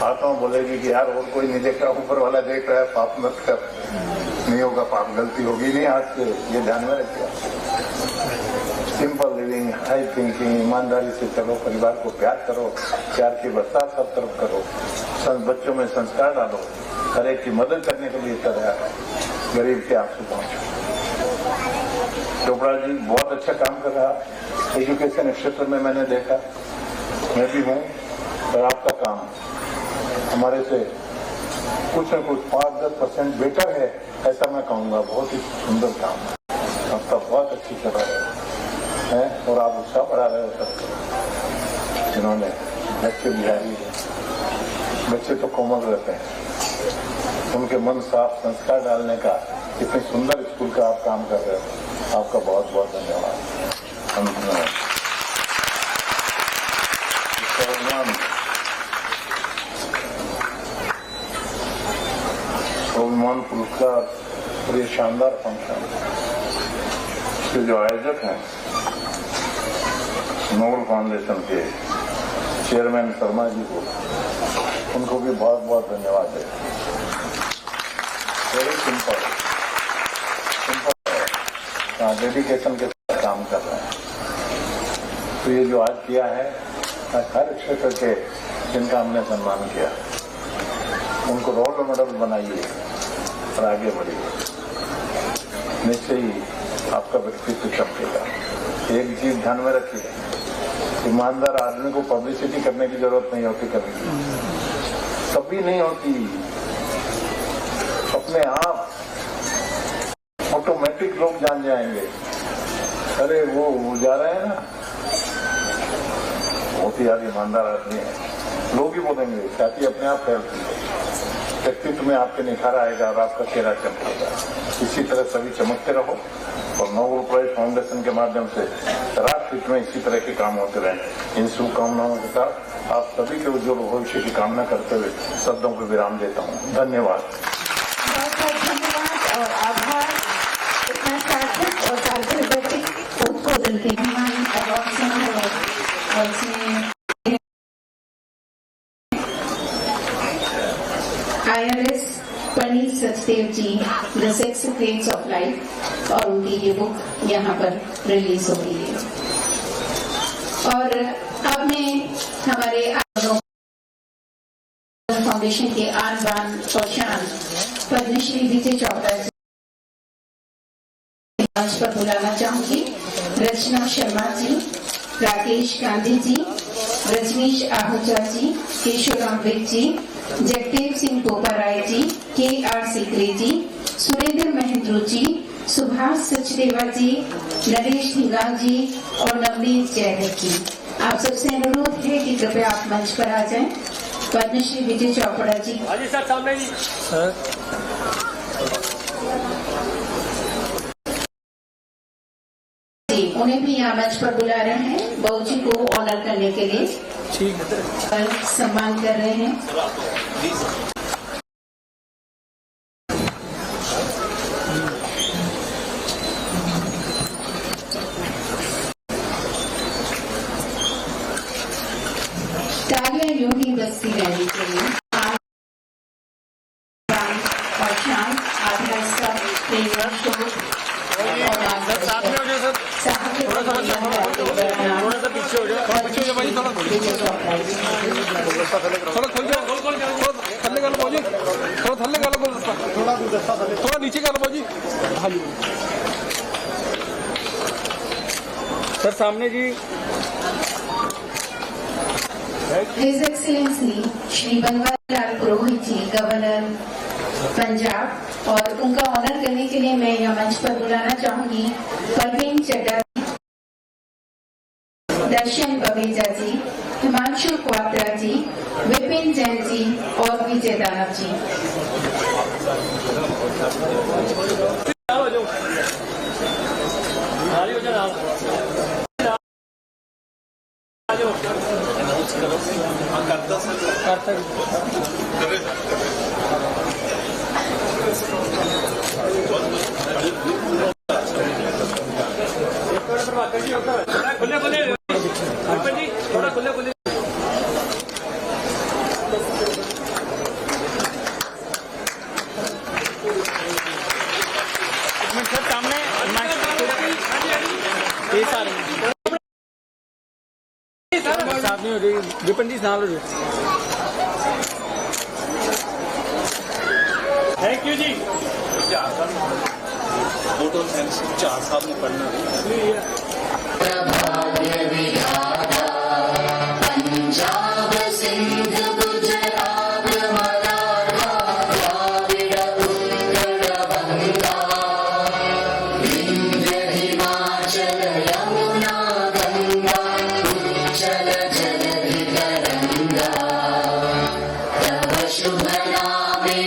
आत्मा बोलेगी कि यार और कोई नहीं देख रहा, ऊपर वाला देख रहा है, पाप मत कर, नहीं होगा पाप, गलती होगी नहीं आज से, ये ध्यान में रखिए। सिंपल लिविंग, हाई थिंकिंग, ईमानदारी से चलो, परिवार को प्यार करो, प्यार की बरसात सब तरफ करो, बच्चों में संस्कार डालो, हर एक की मदद करने के लिए तैयार है, गरीब के आंसू पहुंचो। चोपड़ा जी बहुत अच्छा काम कर रहा, एजुकेशन क्षेत्र में मैंने देखा, मैं भी हूँ, और आपका काम हमारे से कुछ न कुछ 5-10% बेटर है, ऐसा मैं कहूँगा। बहुत ही सुंदर काम है आपका, बहुत अच्छी चल रहा है, और आप उत्साह बढ़ा रहे हो सबको। जिन्होंने बच्चे बिहारी है, बच्चे तो कोमल रहते हैं, उनके मन साफ, संस्कार डालने का इतने सुंदर स्कूल का आप काम कर रहे हो, आपका बहुत बहुत धन्यवाद। सम्मान, स्वाभिमान पुरस्कार और ये शानदार फंक्शन के जो आयोजक हैं नोबल फाउंडेशन के चेयरमैन शर्मा जी को, उनको भी बहुत बहुत धन्यवाद है। वेरी सिंपल डेडिकेशन के साथ काम कर रहे हैं। तो ये जो आज किया है, हर क्षेत्र के जिनका हमने सम्मान किया उनको रोल मॉडल बनाइए और आगे बढ़िए। निश्चय ही आपका व्यक्तित्व चमकेगा। एक चीज ध्यान में रखिए, ईमानदार आदमी को पब्लिसिटी करने की जरूरत नहीं होती कभी, कभी नहीं होती। अपने आप ऑटोमेटिक लोग जान जाएंगे, अरे वो जा रहे हैं ना, बहुत ही यार ईमानदार आदमी है। लोग ही बोलेंगे, ख्याति अपने आप फैलती है। व्यक्तित्व में आपके निखार आएगा और आपका चेहरा चमकेगा। इसी तरह सभी चमकते रहो और नोबल प्राइज फाउंडेशन के माध्यम से राष्ट्र हित में इसी तरह के काम होते रहे। इन शुभकामनाओं के साथ आप सभी के उज्जवल भविष्य की कामना करते हुए शब्दों को विराम देता हूँ। धन्यवाद। बहुत बहुत धन्यवाद और आभार। इतना सार्थक और सार्थक उद्बोधन के हमारी अवार्ड समारोह और इसमें IRS Pandit Sachdev ji the 6 Secrets of Life और उनकी ये बुक यहाँ पर रिलीज हो रही है। और अब मैं हमारे फाउंडेशन के आन बान और शान पद्मश्री विजय चोपड़ा जी मंच पर बुलाना चाहूंगी। रचना शर्मा जी, राकेश गांधी जी, रजनीश आहूजा जी, केशोराम विक जी, जगदेव सिंह पोपाराय जी, KR सिकरे जी, सुरेंद्र महेंद्र जी, सुभाष सचदेवा जी, नरेश धिंगाल जी और नवनीत जैनिक जी। आप सबसे अनुरोध है कि कृपया आप मंच पर आ जाएं। पद्मश्री विजय चोपड़ा जी। सर सामने जी। उन्हें भी यहाँ मंच पर बुला रहे हैं, बहू जी को ऑनर करने के लिए सम्मान कर रहे हैं। तालियां यूं ही बजती रहनी चाहिए। और शाम आधा हिस्सा थोड़ा सा पीछे हो जाओ, भाई थोड़ा खोल जाओ, थल्ले कर लो भाजी, थोड़ा थल्ले कर लो, थोड़ा नीचे कर लो भाजी। हाँ जी सर, सामने जी। हिज एक्सीलेंसी श्री बनवारीलाल पुरोहित जी, गवर्नर पंजाब, और उनका ऑनर करने के लिए मैं यहाँ मंच पर बुलाना चाहूंगी परवीन चड्डा, दर्शन बवेजा जी, हिमांशु क्वात्रा जी, विपिन जैन जी और विजय दानव जी। विपिन जी साल थैंक यू जी। फोटो थैंक्स 4 साल में पढ़ना पंजाब सिंध गुजरात मराठा द्राविड़ उत्कल बंगा विंध्य हिमाचल यमुना गंगा उच्चल जलधि तरंगा तव शुभ नामे